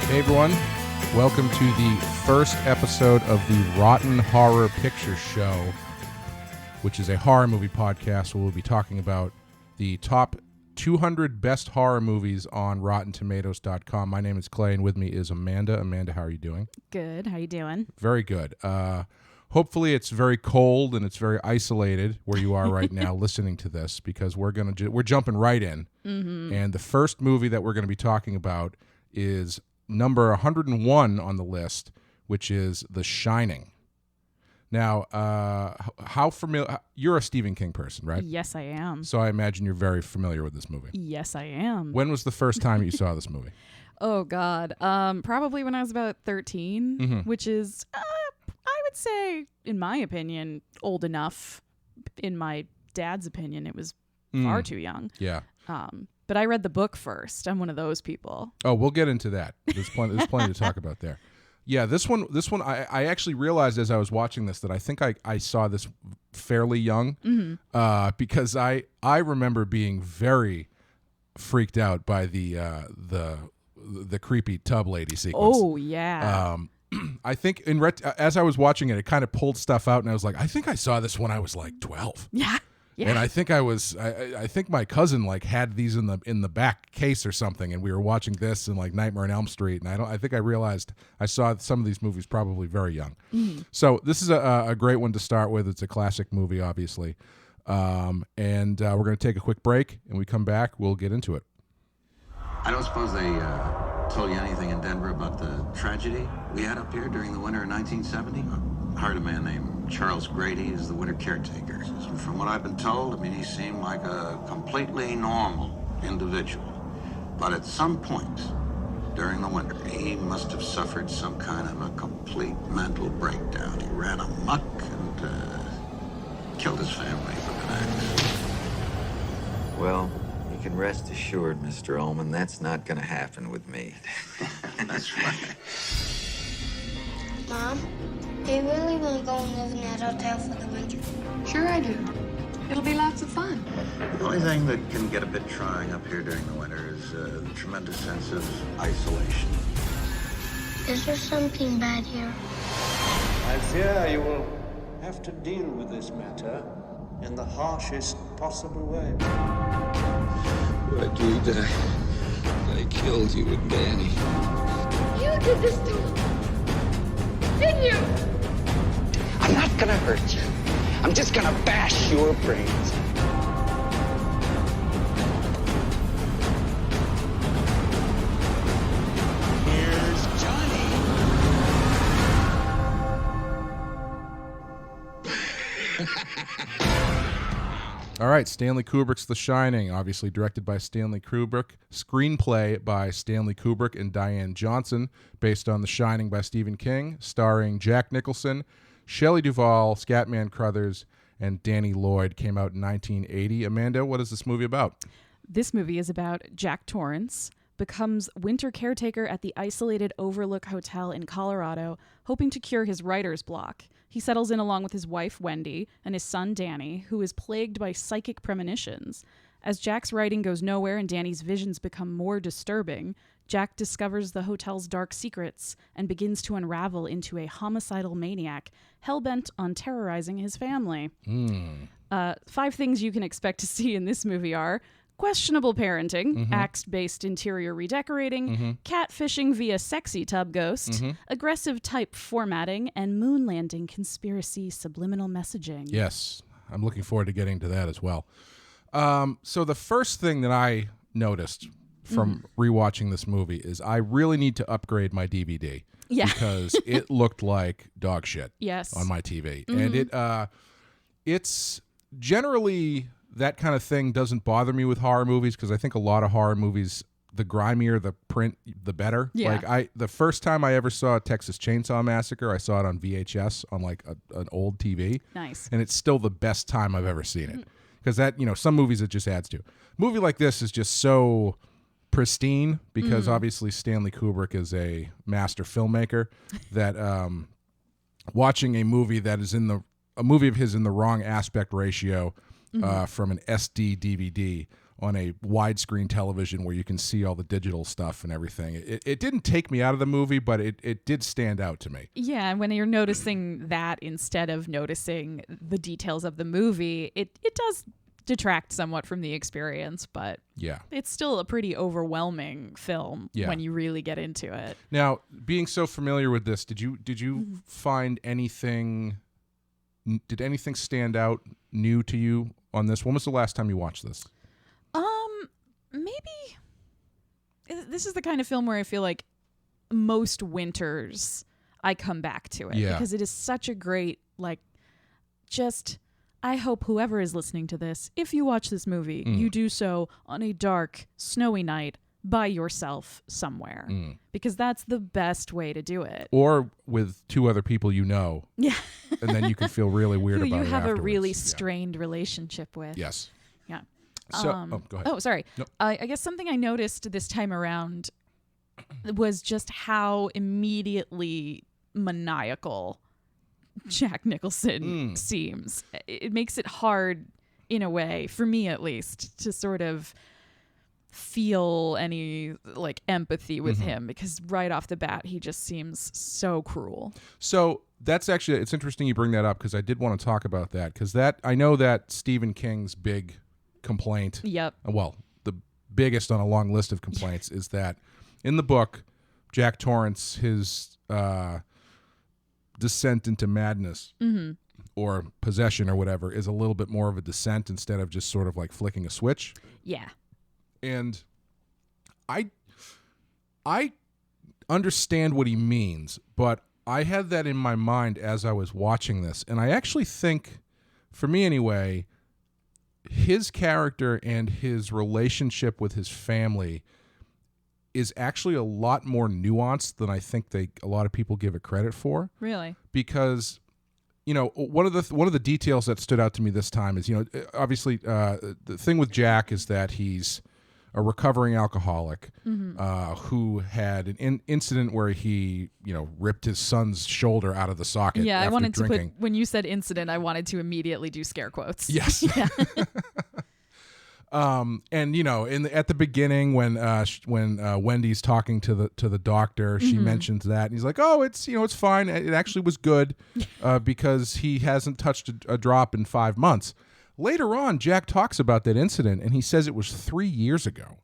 Hey everyone, welcome to the first episode of the Rotten Horror Picture Show, which is a horror movie podcast where we'll be talking about the top 200 best horror movies on RottenTomatoes.com. My name is Clay, and with me is Amanda. Amanda, how are you doing? Good. How you doing? Very good. Hopefully it's very cold and it's very isolated where you are right now listening to this, because we're jumping right in. Mm-hmm. And the first movie that we're going to be talking about is number 101 on the list, which is The Shining. Now, how familiar? You're a Stephen King person, right? Yes, I am. So I imagine you're very familiar with this movie. Yes, I am. When was the first time you saw this movie? Oh, God. Probably when I was about 13, Mm-hmm. which is, I would say, in my opinion, old enough. In my dad's opinion, it was far too young. Yeah. But I read the book first. I'm one of those people. Oh, we'll get into that. There's plenty to talk about there. Yeah, this one, I actually realized as I was watching this that I think I saw this fairly young, because I remember being very freaked out by the creepy tub lady sequence. Oh, yeah. I think as I was watching it, it kind of pulled stuff out, and I was like, I think I saw this when I was like 12. Yeah. Yeah. And I think I think my cousin like had these in the back case or something, and we were watching this and like Nightmare on Elm Street, and I think I realized I saw some of these movies probably very young. Mm-hmm. So this is a great one to start with. It's a classic movie, obviously, and we're going to take a quick break, and we come back, we'll get into it. I don't suppose they told you anything in Denver about the tragedy we had up here during the winter of 1970? I hired a man named Charles Grady as the winter caretaker. From what I've been told, I mean, he seemed like a completely normal individual. But at some point during the winter, he must have suffered some kind of a complete mental breakdown. He ran amok and killed his family with an axe. Well, you can rest assured, Mr. Ullman, that's not going to happen with me. That's right. Mom, do you really want to go and live in that hotel for the winter? Sure I do. It'll be lots of fun. The only thing that can get a bit trying up here during the winter is the tremendous sense of isolation. Is there something bad here? I fear you will have to deal with this matter in the harshest possible way. I do that. I killed you and Danny. You did this to him, didn't you? I'm not gonna hurt you. I'm just gonna bash your brains. Here's Johnny. All right, Stanley Kubrick's The Shining, obviously directed by Stanley Kubrick, screenplay by Stanley Kubrick and Diane Johnson, based on The Shining by Stephen King, starring Jack Nicholson, Shelley Duvall, Scatman Crothers, and Danny Lloyd. Came out in 1980. Amanda, what is this movie about? This movie is about Jack Torrance becomes winter caretaker at the isolated Overlook Hotel in Colorado, hoping to cure his writer's block. He settles in along with his wife, Wendy, and his son, Danny, who is plagued by psychic premonitions. As Jack's writing goes nowhere and Danny's visions become more disturbing, Jack discovers the hotel's dark secrets and begins to unravel into a homicidal maniac hell-bent on terrorizing his family. 5 things you can expect to see in this movie are questionable parenting, axe-based interior redecorating, catfishing via sexy tub ghost, aggressive type formatting, and moon landing conspiracy subliminal messaging. Yes, I'm looking forward to getting to that as well. So the first thing that I noticed from rewatching this movie is I really need to upgrade my DVD. Yeah. Because it looked like dog shit on my TV. And it's generally... that kind of thing doesn't bother me with horror movies, because I think a lot of horror movies, the grimier the print, the better. Yeah. Like the first time I ever saw Texas Chainsaw Massacre, I saw it on VHS on like an old TV. Nice. And it's still the best time I've ever seen it. Because that, some movies it just adds to. A movie like this is just so pristine, because obviously Stanley Kubrick is a master filmmaker, that watching a movie that is a movie of his in the wrong aspect ratio from an SD DVD on a widescreen television where you can see all the digital stuff and everything. It didn't take me out of the movie, but it did stand out to me. Yeah, and when you're noticing that instead of noticing the details of the movie, it does detract somewhat from the experience, but yeah, it's still a pretty overwhelming film when you really get into it. Now, being so familiar with this, did you find anything? Did anything stand out new to you on this? When was the last time you watched this? Maybe this is the kind of film where I feel like most winters I come back to it because it is such a great, like, just, I hope whoever is listening to this, if you watch this movie, you do so on a dark, snowy night by yourself somewhere because that's the best way to do it. Or with two other people you know. Yeah. And then you can feel really weird who about it you have afterwards. a really strained relationship with. Yes. Yeah. So, go ahead. Oh, sorry. No. I guess something I noticed this time around was just how immediately maniacal Jack Nicholson seems. It makes it hard, in a way, for me at least, to sort of feel any like empathy with him because right off the bat he just seems so cruel. So that's actually, it's interesting you bring that up because I did want to talk about that because I know that Stephen King's big complaint, well, the biggest on a long list of complaints is that in the book, Jack Torrance, his descent into madness or possession or whatever is a little bit more of a descent instead of just sort of like flicking a switch. Yeah. And I understand what he means, but I had that in my mind as I was watching this. And I actually think, for me anyway, his character and his relationship with his family is actually a lot more nuanced than I think a lot of people give it credit for. Really? Because, you know, one of the details that stood out to me this time is, you know, obviously the thing with Jack is that he's a recovering alcoholic who had an incident where he, you know, ripped his son's shoulder out of the socket. Yeah, after I wanted drinking. to put, when you said incident, I wanted to immediately do scare quotes. Yes. Yeah. And you know, at the beginning when Wendy's talking to the doctor, she mentions that, and he's like, "Oh, it's fine. It actually was good because he hasn't touched a drop in 5 months." Later on, Jack talks about that incident, and he says it was 3 years ago.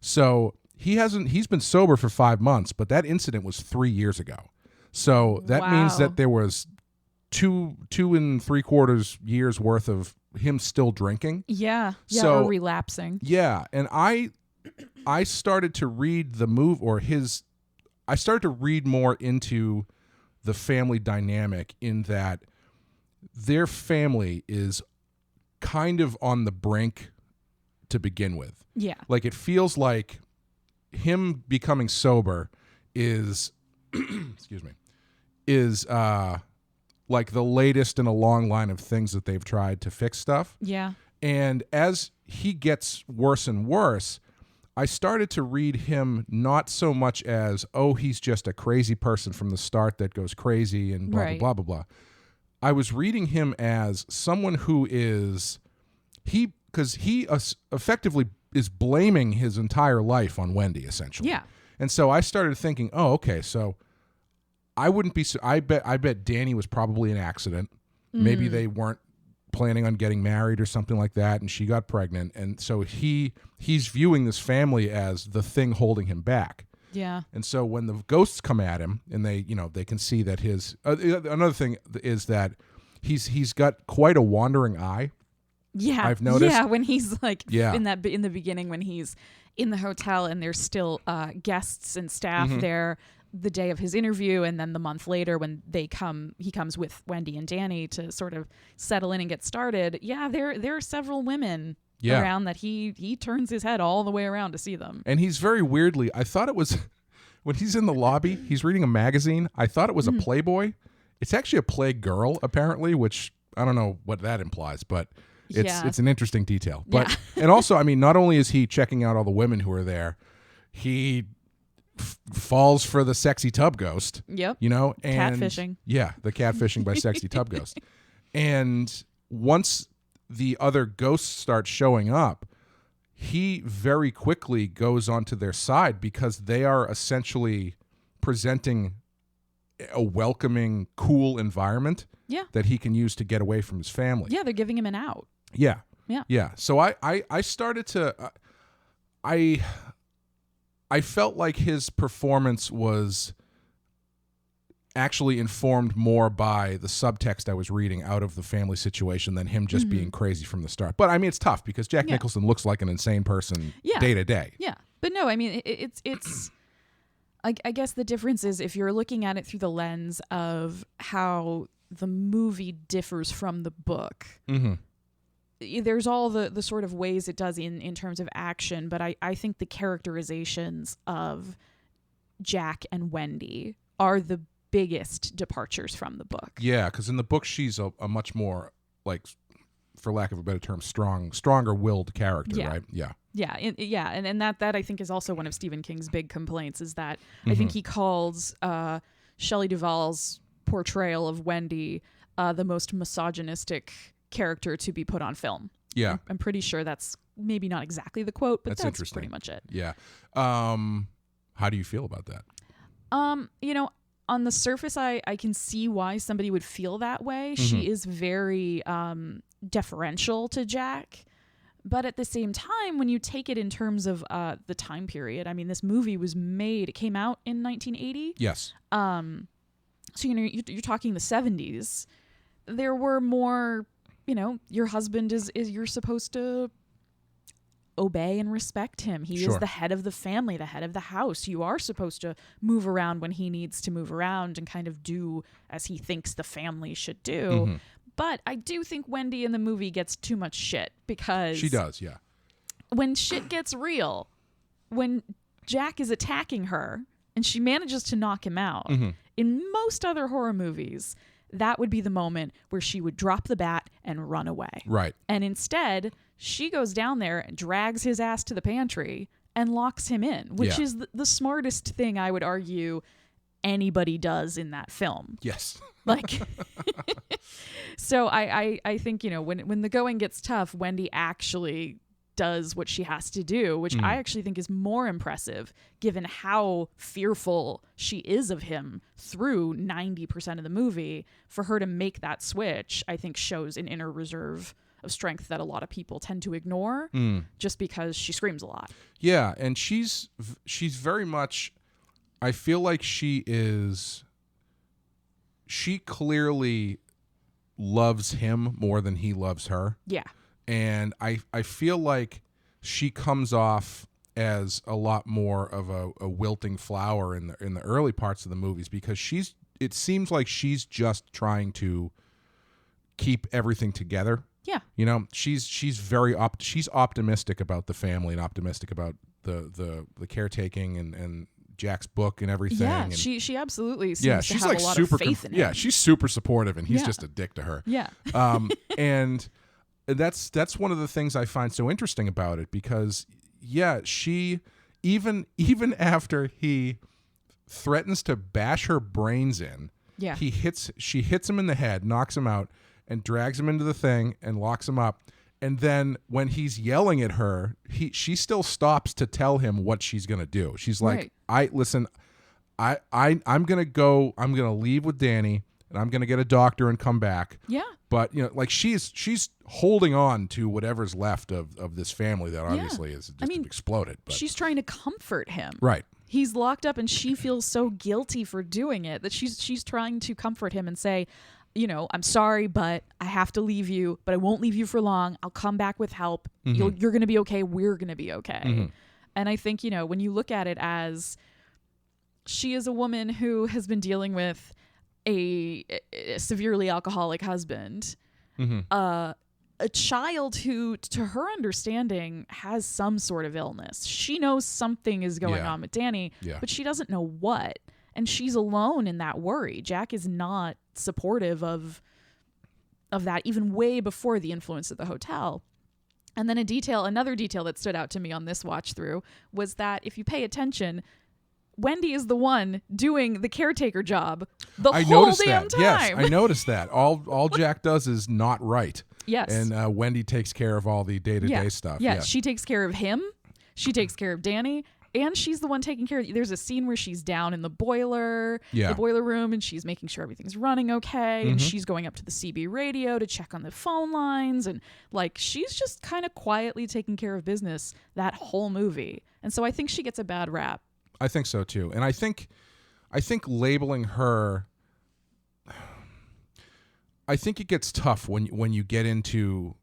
So he's been sober for 5 months, but that incident was 3 years ago. So that means that there was two and 3/4 years worth of him still drinking. Yeah. So, or relapsing. Yeah. And I started to read the move I started to read more into the family dynamic in that their family is kind of on the brink to begin with. Yeah. Like it feels like him becoming sober is excuse me, is like the latest in a long line of things that they've tried to fix stuff. Yeah. And as he gets worse and worse, I started to read him not so much as, oh, he's just a crazy person from the start that goes crazy and blah, right. blah, blah, blah, blah. I was reading him as someone who is, because he effectively is blaming his entire life on Wendy, essentially. Yeah. And so I started thinking, oh, okay, so I wouldn't be. I bet Danny was probably an accident. Maybe they weren't planning on getting married or something like that, and she got pregnant, and so he's viewing this family as the thing holding him back. Yeah. And so when the ghosts come at him, and they can see that his another thing is that he's got quite a wandering eye. Yeah. I've noticed. Yeah, when he's like Yeah. in the beginning when he's in the hotel and there's still guests and staff there the day of his interview, and then the month later when he comes with Wendy and Danny to sort of settle in and get started. Yeah, there are several women around that he turns his head all the way around to see them. And he's very weirdly, I thought it was when he's in the lobby, he's reading a magazine. I thought it was a Playboy. It's actually a Playgirl, apparently, which I don't know what that implies, but it's an interesting detail. But and also, I mean, not only is he checking out all the women who are there, he falls for the sexy tub ghost. Yep. You know, and catfishing. Yeah, the catfishing by sexy tub ghost. And once the other ghosts start showing up, he very quickly goes onto their side because they are essentially presenting a welcoming, cool environment that he can use to get away from his family. Yeah, they're giving him an out. Yeah. Yeah. Yeah. So I started to I felt like his performance was actually informed more by the subtext I was reading out of the family situation than him just being crazy from the start. But I mean, it's tough because Jack Nicholson looks like an insane person day to day. Yeah. But no, I mean, it's I guess the difference is if you're looking at it through the lens of how the movie differs from the book. Mm-hmm. There's all the sort of ways it does in terms of action, but I think the characterizations of Jack and Wendy are the biggest departures from the book. Yeah, because in the book she's a much more, like, for lack of a better term, stronger-willed character, right? Yeah. Yeah, and that I think is also one of Stephen King's big complaints is that I think he calls Shelley Duvall's portrayal of Wendy the most misogynistic character to be put on film. Yeah. I'm pretty sure that's maybe not exactly the quote, but that's interesting. Pretty much it. Yeah. How do you feel about that? On the surface, I can see why somebody would feel that way. She is very deferential to Jack. But at the same time, when you take it in terms of the time period, I mean, this movie was made, it came out in 1980. Yes. So, you're talking the 70s. There were more, your husband is you're supposed to obey and respect him. He is the head of the family, the head of the house. You are supposed to move around when he needs to move around and kind of do as he thinks the family should do. Mm-hmm. But I do think Wendy in the movie gets too much shit because she does, yeah. When shit gets real, when Jack is attacking her and she manages to knock him out, in most other horror movies, that would be the moment where she would drop the bat and run away. Right. And instead, she goes down there and drags his ass to the pantry and locks him in, which is the smartest thing I would argue anybody does in that film. Yes. Like, so I think, when the going gets tough, Wendy actually does what she has to do, which I actually think is more impressive given how fearful she is of him through 90% of the movie. For her to make that switch, I think shows an inner reserve of strength that a lot of people tend to ignore just because she screams a lot. Yeah, and she's very much, I feel like she clearly loves him more than he loves her. Yeah. And I feel like she comes off as a lot more of a wilting flower in the early parts of the movies because it seems like she's just trying to keep everything together. Yeah. She's very she's optimistic about the family and optimistic about the caretaking and Jack's book and everything. Yeah, and she absolutely seems to have like a lot super of faith in him. Yeah, she's super supportive and he's just a dick to her. Yeah. And that's one of the things I find so interesting about it because she even after he threatens to bash her brains in, she hits him in the head, knocks him out, and drags him into the thing and locks him up. And then when he's yelling at her, she still stops to tell him what she's gonna do. She's like, I'm gonna leave with Danny and I'm gonna get a doctor and come back. Yeah. But like she's holding on to whatever's left of this family that obviously is just exploded. But she's trying to comfort him. Right. He's locked up and she feels so guilty for doing it that she's trying to comfort him and say, I'm sorry, but I have to leave you, but I won't leave you for long. I'll come back with help. Mm-hmm. You're going to be okay. We're going to be okay. Mm-hmm. And I think, when you look at it as she is a woman who has been dealing with a severely alcoholic husband, a child who, to her understanding, has some sort of illness. She knows something is going on with Danny, but she doesn't know what. And she's alone in that worry. Jack is not supportive of that, even way before the influence at the hotel. And then another detail that stood out to me on this watch through was that if you pay attention, Wendy is the one doing the caretaker job the whole damn time. Yes, I noticed that. All Jack does is not right. Yes. And Wendy takes care of all the day-to-day Yeah. stuff. Yeah. Yeah. She takes care of him. She takes care of Danny. And she's the one taking care of. There's a scene where she's down in the boiler room, and she's making sure everything's running okay. And she's going up to the CB radio to check on the phone lines, and like she's just kind of quietly taking care of business that whole movie. And so I think she gets a bad rap. I think so too, and I think labeling her. I think it gets tough when you get into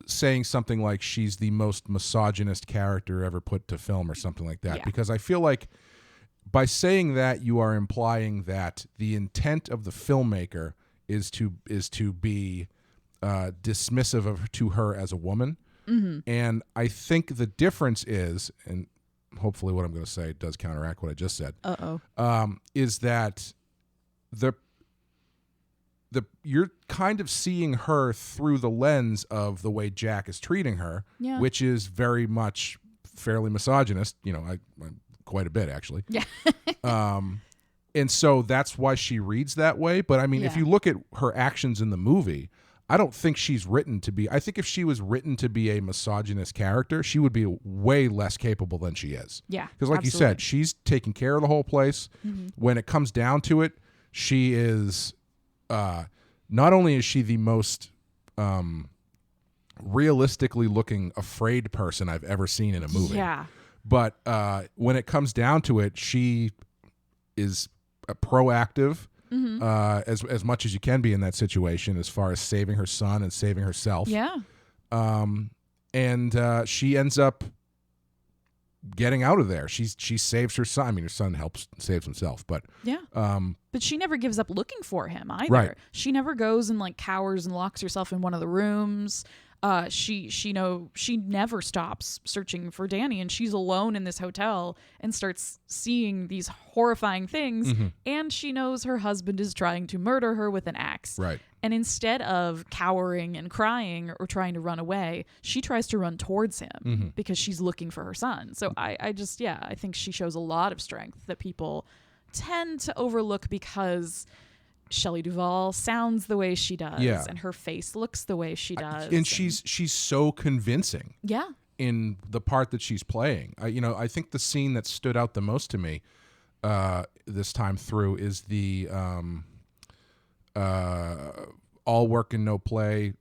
saying something like she's the most misogynist character ever put to film or something like that, because I feel like by saying that you are implying that the intent of the filmmaker is to be dismissive to her as a woman. And I think the difference is, and hopefully what I'm going to say does counteract what I just said, is that you're kind of seeing her through the lens of the way Jack is treating her, which is very much fairly misogynist, I quite a bit actually. Yeah. And so that's why she reads that way. But I mean, if you look at her actions in the movie, I don't think she's written to be. I think if she was written to be a misogynist character, she would be way less capable than she is. Yeah. Because like you said, she's taking care of the whole place. When it comes down to it, she is... not only is she the most realistically looking afraid person I've ever seen in a movie, but when it comes down to it, she is proactive as much as you can be in that situation as far as saving her son and saving herself. Yeah. And she ends up getting out of there. She saves her son. I mean, her son saves himself, but but she never gives up looking for him either. Right. She never goes and like cowers and locks herself in one of the rooms. She never stops searching for Danny, and she's alone in this hotel and starts seeing these horrifying things. And she knows her husband is trying to murder her with an axe. Right. And instead of cowering and crying or trying to run away, she tries to run towards him because she's looking for her son. So I think she shows a lot of strength that people tend to overlook because Shelley Duvall sounds the way she does, and her face looks the way she does, and she's so convincing. Yeah. In the part that she's playing, I think the scene that stood out the most to me this time through is the all work and no play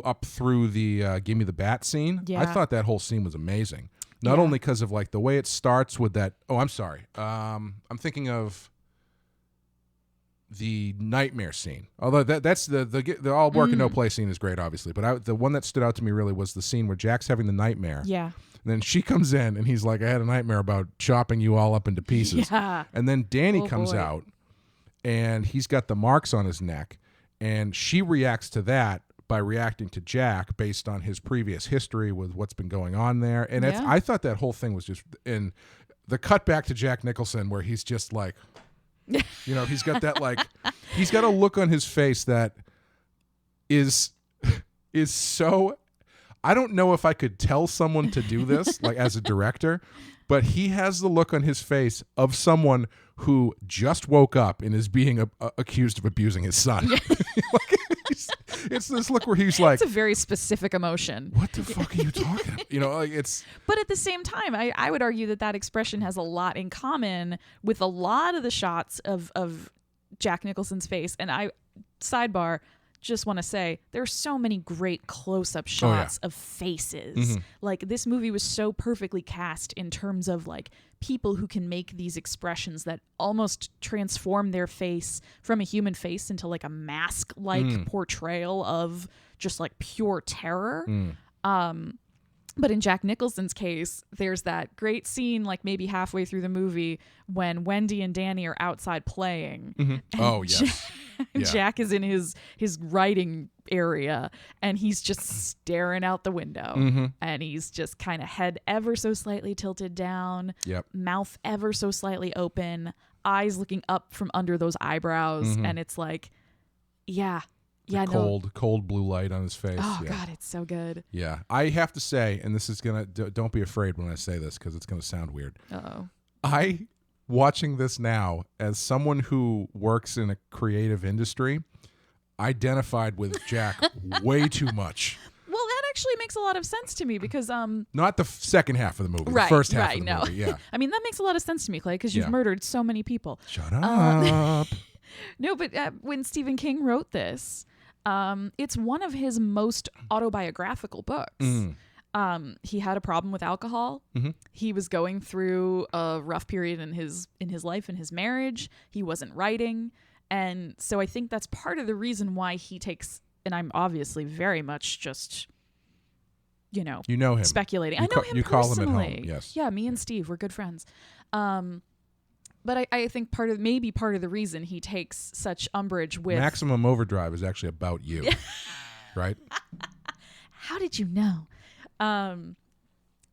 up through the give me the bat scene. Yeah. I thought that whole scene was amazing. Not only because of like the way it starts with that. Oh, I'm sorry. I'm thinking of the nightmare scene. Although that's the all work and no play scene is great, obviously. But the one that stood out to me really was the scene where Jack's having the nightmare. Yeah. And then she comes in and he's like, I had a nightmare about chopping you all up into pieces. Yeah. And then Danny comes out and he's got the marks on his neck. And she reacts to that by reacting to Jack based on his previous history with what's been going on there. And I thought that whole thing was just... And the cut back to Jack Nicholson where he's just like... he's got that like... He's got a look on his face that is so... I don't know if I could tell someone to do this, like as a director, but he has the look on his face of someone who just woke up and is being accused of abusing his son. It's this look where he's like... It's a very specific emotion. What the fuck are you talking about? It's... But at the same time, I would argue that expression has a lot in common with a lot of the shots of Jack Nicholson's face. And sidebar... just want to say there are so many great close-up shots of faces. Like this movie was so perfectly cast in terms of like people who can make these expressions that almost transform their face from a human face into like a mask-like portrayal of just like pure terror. But in Jack Nicholson's case, there's that great scene, like maybe halfway through the movie, when Wendy and Danny are outside playing. Oh, yes. Jack is in his writing area, and he's just staring out the window. And he's just kind of head ever so slightly tilted down, mouth ever so slightly open, eyes looking up from under those eyebrows. And it's like, cold blue light on his face. Oh, God, it's so good. Yeah. I have to say, and this is going to... Don't be afraid when I say this because it's going to sound weird. Uh-oh. Watching this now, as someone who works in a creative industry, identified with Jack way too much. Well, that actually makes a lot of sense to me because not the second half of the movie, right, the first half right, of the movie. Yeah, I mean that makes a lot of sense to me, Clay, because you've murdered so many people. Shut up. No, but when Stephen King wrote this, it's one of his most autobiographical books. He had a problem with alcohol. He was going through a rough period in his life, in his marriage. He wasn't writing, and so I think that's part of the reason why he takes. And I'm obviously very much just, you know him speculating. I know him you personally. Call him at home. Yes. Yeah, me and Steve, we're good friends. But I think part of the reason he takes such umbrage with Maximum Overdrive is actually about you, right? How did you know?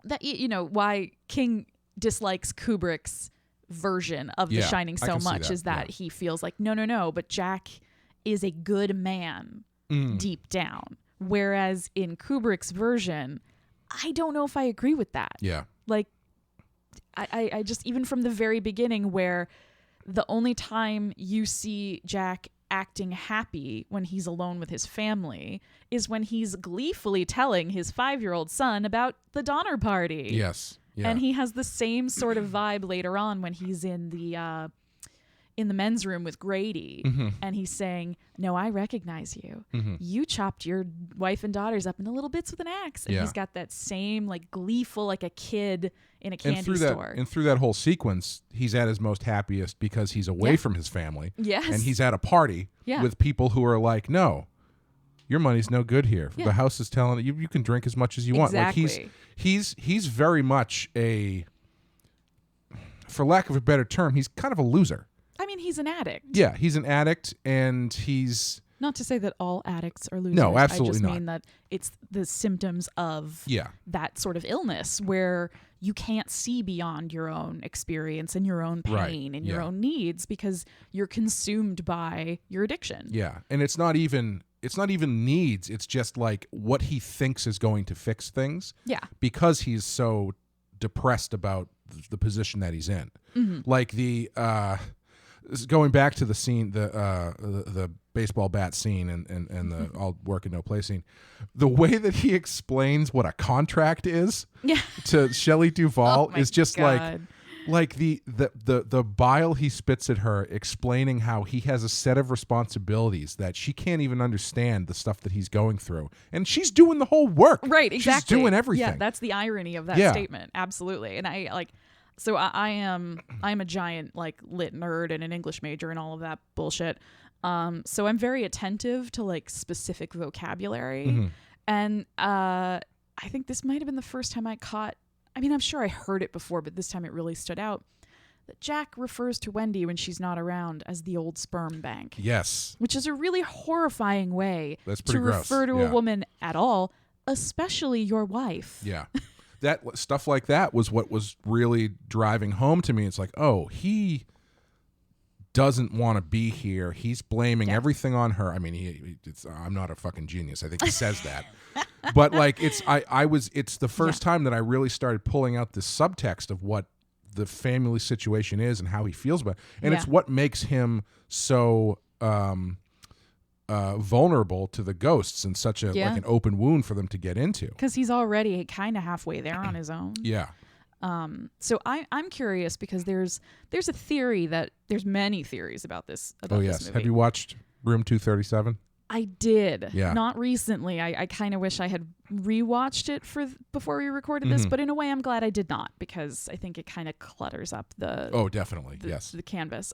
That why King dislikes Kubrick's version of The Shining so much is that he feels like no, but Jack is a good man deep down, whereas in Kubrick's version, I don't know if I agree with that. Yeah, like I just, even from the very beginning, where the only time you see Jack acting happy when he's alone with his family is when he's gleefully telling his 5-year-old son about the Donner Party. Yes. Yeah. And he has the same sort of vibe later on when he's in the men's room with Grady, and he's saying, "No, I recognize you. You chopped your wife and daughters up into little bits with an axe." And he's got that same like gleeful, like a kid in a candy store. And through that whole sequence, he's at his most happiest because he's away from his family. Yes. And he's at a party with people who are like, "No, your money's no good here. The house is telling you can drink as much as you want." Like he's very much for lack of a better term, he's kind of a loser. I mean, he's an addict. Yeah, he's an addict, and he's... Not to say that all addicts are losers. No, absolutely not. I just mean that it's the symptoms of that sort of illness where you can't see beyond your own experience and your own pain and your own needs because you're consumed by your addiction. Yeah, and it's not even needs. It's just like what he thinks is going to fix things. Yeah. Because he's so depressed about the position that he's in. Like going back to the scene, the baseball bat scene and the all work and no play scene, the way that he explains what a contract is to Shelley Duvall is just God. like the bile he spits at her, explaining how he has a set of responsibilities that she can't even understand the stuff that he's going through, and she's doing the whole work. Right, exactly. She's doing everything. Yeah, that's the irony of that statement. Absolutely. And I'm a giant like lit nerd and an English major and all of that bullshit. So I'm very attentive to like specific vocabulary. And I think this might have been the first time I caught, I mean, I'm sure I heard it before, but this time it really stood out, that Jack refers to Wendy when she's not around as the old sperm bank. Yes. Which is a really horrifying way to gross. refer to a woman at all, especially your wife. Yeah. That stuff like that was what was really driving home to me. It's like, oh, he doesn't want to be here. He's blaming everything on her. I mean, I'm not a fucking genius. I think he says that, but like, it's the first time that I really started pulling out the subtext of what the family situation is and how he feels about it. And it's what makes him so vulnerable to the ghosts and such a like an open wound for them to get into, because he's already kind of halfway there on his own. So I'm curious because there's a theory that there's many theories about this. This movie. Have you watched Room 237? I did. Yeah. Not recently. I kind of wish I had rewatched it before we recorded this, but in a way I'm glad I did not, because I think it kind of clutters up the definitely the canvas.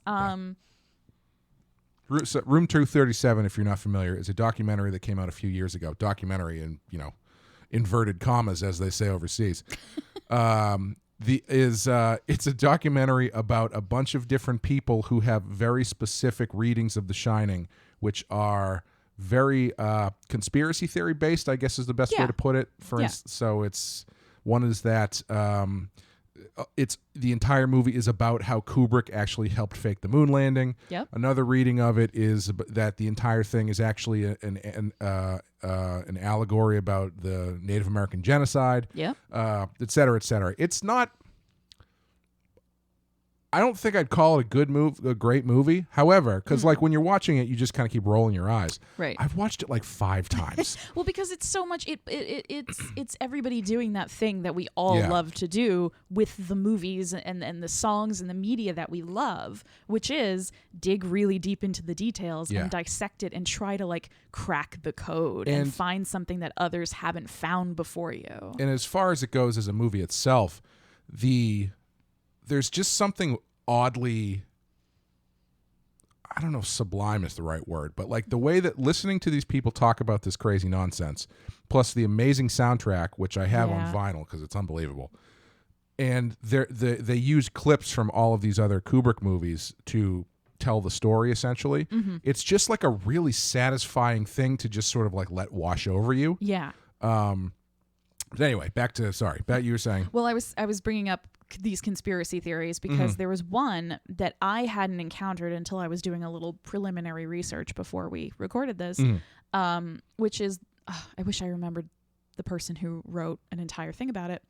So Room 237, if you're not familiar, is a documentary that came out a few years ago. Documentary in, inverted commas, as they say overseas. It's a documentary about a bunch of different people who have very specific readings of The Shining, which are very conspiracy theory based, I guess is the best way to put it. For instance, so one is that it's the entire movie is about how Kubrick actually helped fake the moon landing. Yep. Another reading of it is that the entire thing is actually an allegory about the Native American genocide. Yep. Et cetera, et cetera. It's not. I don't think I'd call it a great movie. However, because like when you're watching it, you just kind of keep rolling your eyes. Right. I've watched it like 5 times. Well, because it's so much. It's everybody doing that thing that we all love to do with the movies and the songs and the media that we love, which is dig really deep into the details and dissect it and try to like crack the code and find something that others haven't found before you. And as far as it goes as a movie itself, there's just something oddly, I don't know if sublime is the right word, but like the way that listening to these people talk about this crazy nonsense, plus the amazing soundtrack, which I have on vinyl because it's unbelievable. And they use clips from all of these other Kubrick movies to tell the story, essentially. Mm-hmm. It's just like a really satisfying thing to just sort of like let wash over you. Yeah. But anyway, back you were saying. Well, I was bringing up these conspiracy theories because there was one that I hadn't encountered until I was doing a little preliminary research before we recorded this, which is, I wish I remembered the person who wrote an entire thing about it,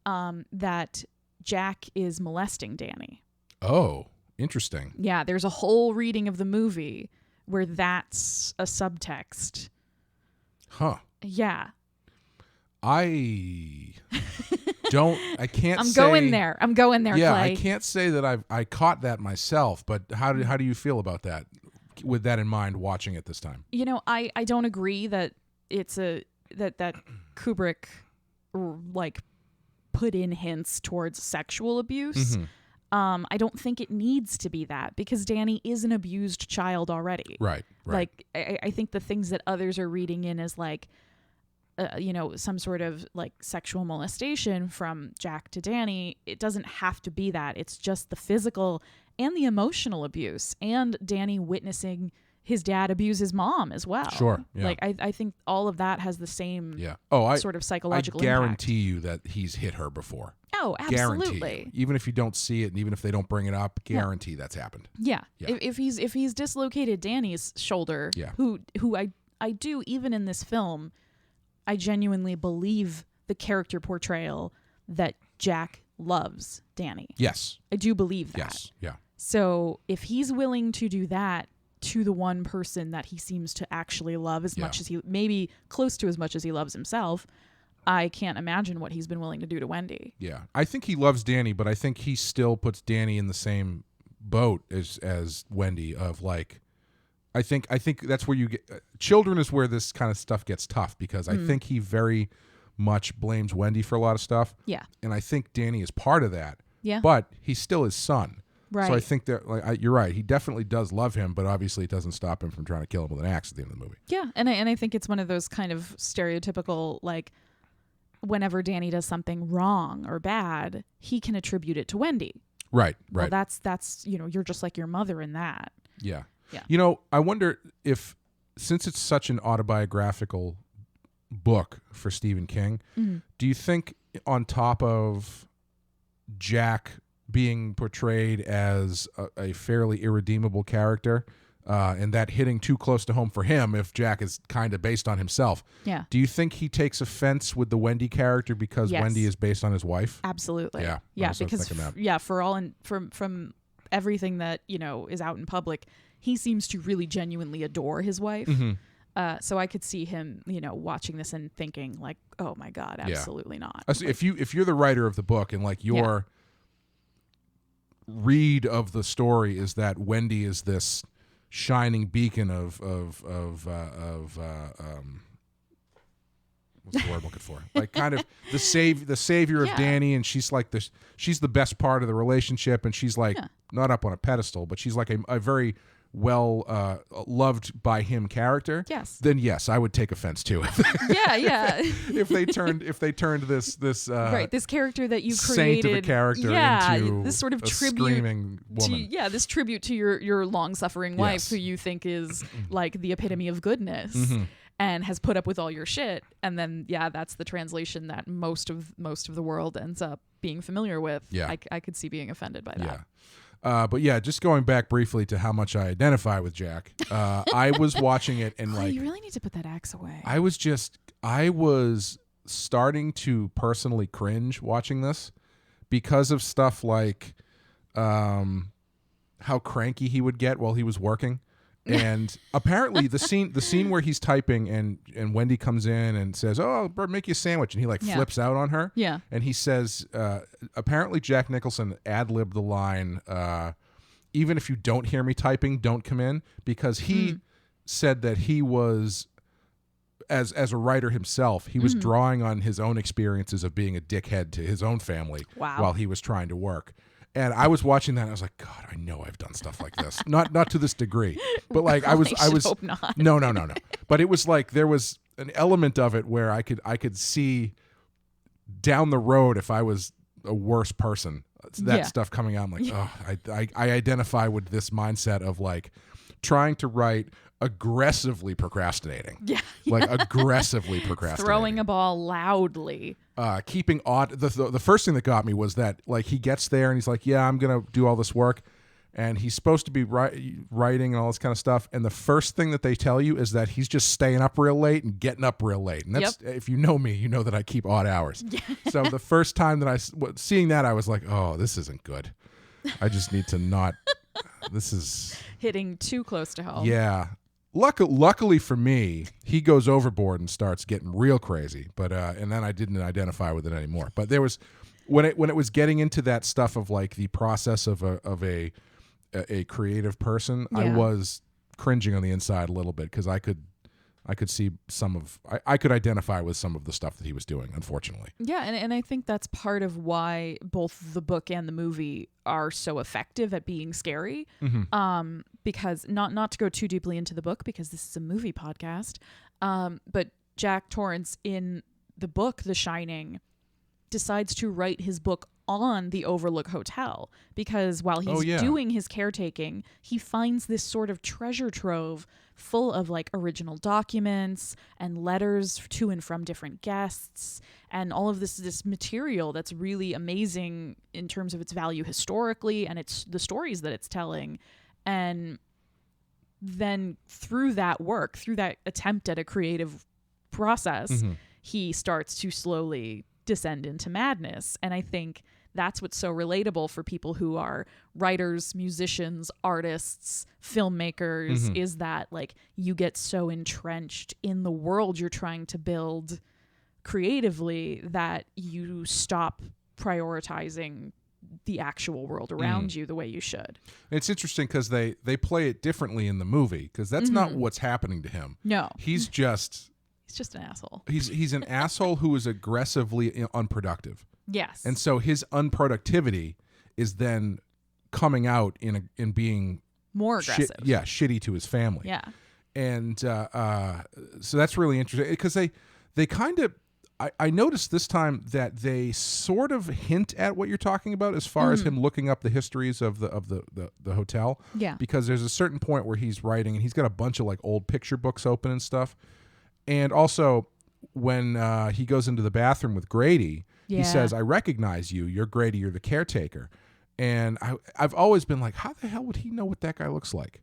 that Jack is molesting Danny. Oh, interesting. Yeah, there's a whole reading of the movie where that's a subtext. Huh. Yeah. I'm going there, yeah, Clay. I can't say that I caught that myself, but how do you feel about that with that in mind watching it this time? You know, I don't agree that it's that Kubrick like put in hints towards sexual abuse. Mm-hmm. I don't think it needs to be that because Danny is an abused child already. Right. Like I think the things that others are reading in as like some sort of like sexual molestation from Jack to Danny, it doesn't have to be that. It's just the physical and the emotional abuse and Danny witnessing his dad abuse his mom as well. Sure. Yeah. Like I think all of that has the same sort of psychological I guarantee impact. you that he's hit her before. Oh, absolutely. Guarantee you. Even if you don't see it and even if they don't bring it up, guarantee that's happened. Yeah. If he's dislocated Danny's shoulder, who I do, even in this film, I genuinely believe the character portrayal that Jack loves Danny. Yes. I do believe that. Yes. Yeah. So if he's willing to do that to the one person that he seems to actually love as much as he, maybe close to as much as he loves himself, I can't imagine what he's been willing to do to Wendy. Yeah. I think he loves Danny, but I think he still puts Danny in the same boat as Wendy of like, I think that's where you get children is where this kind of stuff gets tough because I think he very much blames Wendy for a lot of stuff. Yeah. And I think Danny is part of that. Yeah. But he's still his son. Right. So I think that you're right. He definitely does love him, but obviously it doesn't stop him from trying to kill him with an axe at the end of the movie. Yeah. And I think it's one of those kind of stereotypical, like, whenever Danny does something wrong or bad, he can attribute it to Wendy. Right. Well, that's you're just like your mother in that. Yeah. Yeah. I wonder if, since it's such an autobiographical book for Stephen King, do you think on top of Jack being portrayed as a fairly irredeemable character, and that hitting too close to home for him if Jack is kind of based on himself, do you think he takes offense with the Wendy character because Wendy is based on his wife? Absolutely. Yeah. Because from everything that is out in public, he seems to really genuinely adore his wife. So I could see him, watching this and thinking like, "Oh my God, absolutely not." If you're the writer of the book and like your read of the story is that Wendy is this shining beacon of what's the word I'm looking for? Like kind of the savior of Danny, and she's like she's the best part of the relationship, and she's like not up on a pedestal, but she's like a very well loved by him character. Yes. Then yes, I would take offense too. If they turned this this character that you saint created of a character into this sort of a tribute screaming woman. This tribute to your long suffering wife who you think is like the epitome of goodness. And has put up with all your shit, and then that's the translation that most of the world ends up being familiar with. I could see being offended by that. But just going back briefly to how much I identify with Jack, I was watching it and you really need to put that axe away. I was starting to personally cringe watching this because of stuff like how cranky he would get while he was working. And apparently the scene where he's typing and Wendy comes in and says, "Oh, Bert, make you a sandwich," and he flips out on her. Yeah. And he says, apparently Jack Nicholson ad-libbed the line, "Even if you don't hear me typing, don't come in," because he said that he was, as a writer himself, he was drawing on his own experiences of being a dickhead to his own family while he was trying to work. And I was watching that and I was like, God, I know I've done stuff like this. Not to this degree. But I was hope not. No. But it was like there was an element of it where I could see down the road if I was a worse person. That stuff coming out. I'm like, I identify with this mindset of trying to write aggressively procrastinating. Yeah. Aggressively procrastinating. Throwing a ball loudly. Keeping odd. The first thing that got me was that he gets there and he's like, yeah, I'm going to do all this work. And he's supposed to be writing and all this kind of stuff. And the first thing that they tell you is that he's just staying up real late and getting up real late. And that's, if you know me, you know that I keep odd hours. So the first time that seeing that, I was like, oh, this isn't good. I just need to not, this is hitting too close to home. Yeah. Luckily for me, he goes overboard and starts getting real crazy. But and then I didn't identify with it anymore. But there was when it was getting into that stuff of the process of a creative person, I was cringing on the inside a little bit because I could see I could identify with some of the stuff that he was doing, unfortunately. Yeah, and I think that's part of why both the book and the movie are so effective at being scary. Because not to go too deeply into the book because this is a movie podcast, but Jack Torrance in the book The Shining decides to write his book on the Overlook Hotel because while he's doing his caretaking, he finds this sort of treasure trove full of original documents and letters to and from different guests and all of this material that's really amazing in terms of its value historically and it's the stories that it's telling. And then through that work, through that attempt at a creative process, he starts to slowly descend into madness. And I think that's what's so relatable for people who are writers, musicians, artists, filmmakers, is that you get so entrenched in the world you're trying to build creatively that you stop prioritizing the actual world around you the way you should. It's interesting because they play it differently in the movie because that's not what's happening to him. No. He's just an asshole. He's an asshole who is aggressively unproductive. Yes. And so his unproductivity is then coming out in being more aggressive. Shitty to his family. Yeah. And so that's really interesting because they kind of I noticed this time that they sort of hint at what you're talking about as far as him looking up the histories of the hotel. Yeah. Because there's a certain point where he's writing and he's got a bunch of old picture books open and stuff. And also when he goes into the bathroom with Grady, he says, "I recognize you. You're Grady. You're the caretaker." And I've always been like, how the hell would he know what that guy looks like?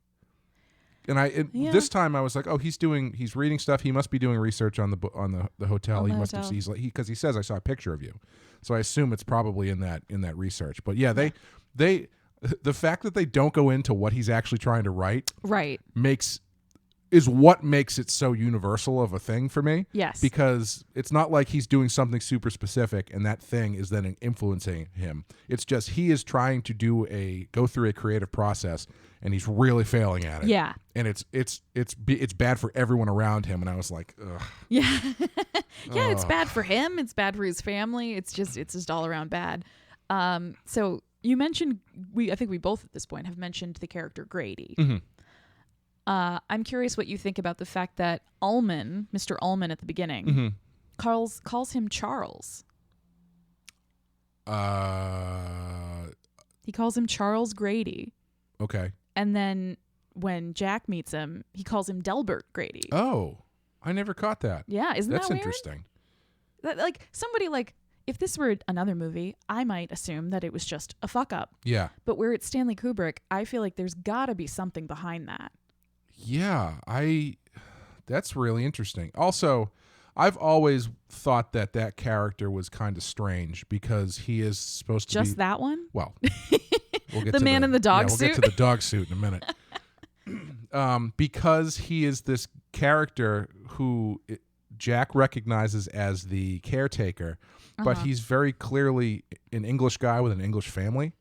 And this time I was like, oh, he's reading stuff. He must be doing research on the hotel. Because he says I saw a picture of you, so I assume it's probably in that research. But they the fact that they don't go into what he's actually trying to write, is what makes it so universal of a thing for me. Yes. Because it's not like he's doing something super specific and that thing is then influencing him. It's just he is trying to go through a creative process and he's really failing at it. Yeah. And it's bad for everyone around him. And I was like, ugh. Yeah. Yeah, it's bad for him. It's bad for his family. It's just all around bad. So you mentioned, I think we both at this point have mentioned the character Grady. I'm curious what you think about the fact that Mr. Ullman at the beginning, calls him Charles. He calls him Charles Grady. Okay. And then when Jack meets him, he calls him Delbert Grady. Oh, I never caught that. Yeah, isn't that weird? That's interesting. Somebody if this were another movie, I might assume that it was just a fuck up. Yeah. But where it's Stanley Kubrick, I feel like there's got to be something behind that. Yeah, that's really interesting. Also, I've always thought that character was kind of strange because he is supposed to be... Just that one? Well, We'll get The to man in the dog We'll suit? get to the dog suit in a minute. Because he is this character who Jack recognizes as the caretaker, but he's very clearly an English guy with an English family.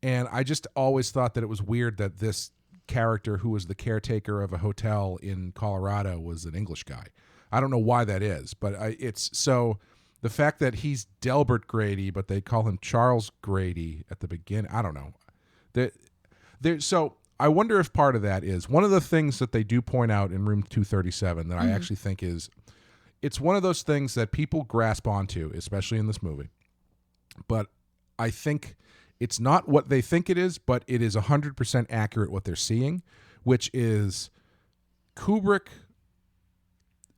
And I just always thought that it was weird that this character who was the caretaker of a hotel in Colorado was an English guy. I don't know why that is, but it's so the fact that he's Delbert Grady, but they call him Charles Grady at the beginning. I don't know. So I wonder if part of that is one of the things that they do point out in Room 237 that I actually think is it's one of those things that people grasp onto, especially in this movie. But I think it's not what they think it is, but it is 100% accurate what they're seeing, which is Kubrick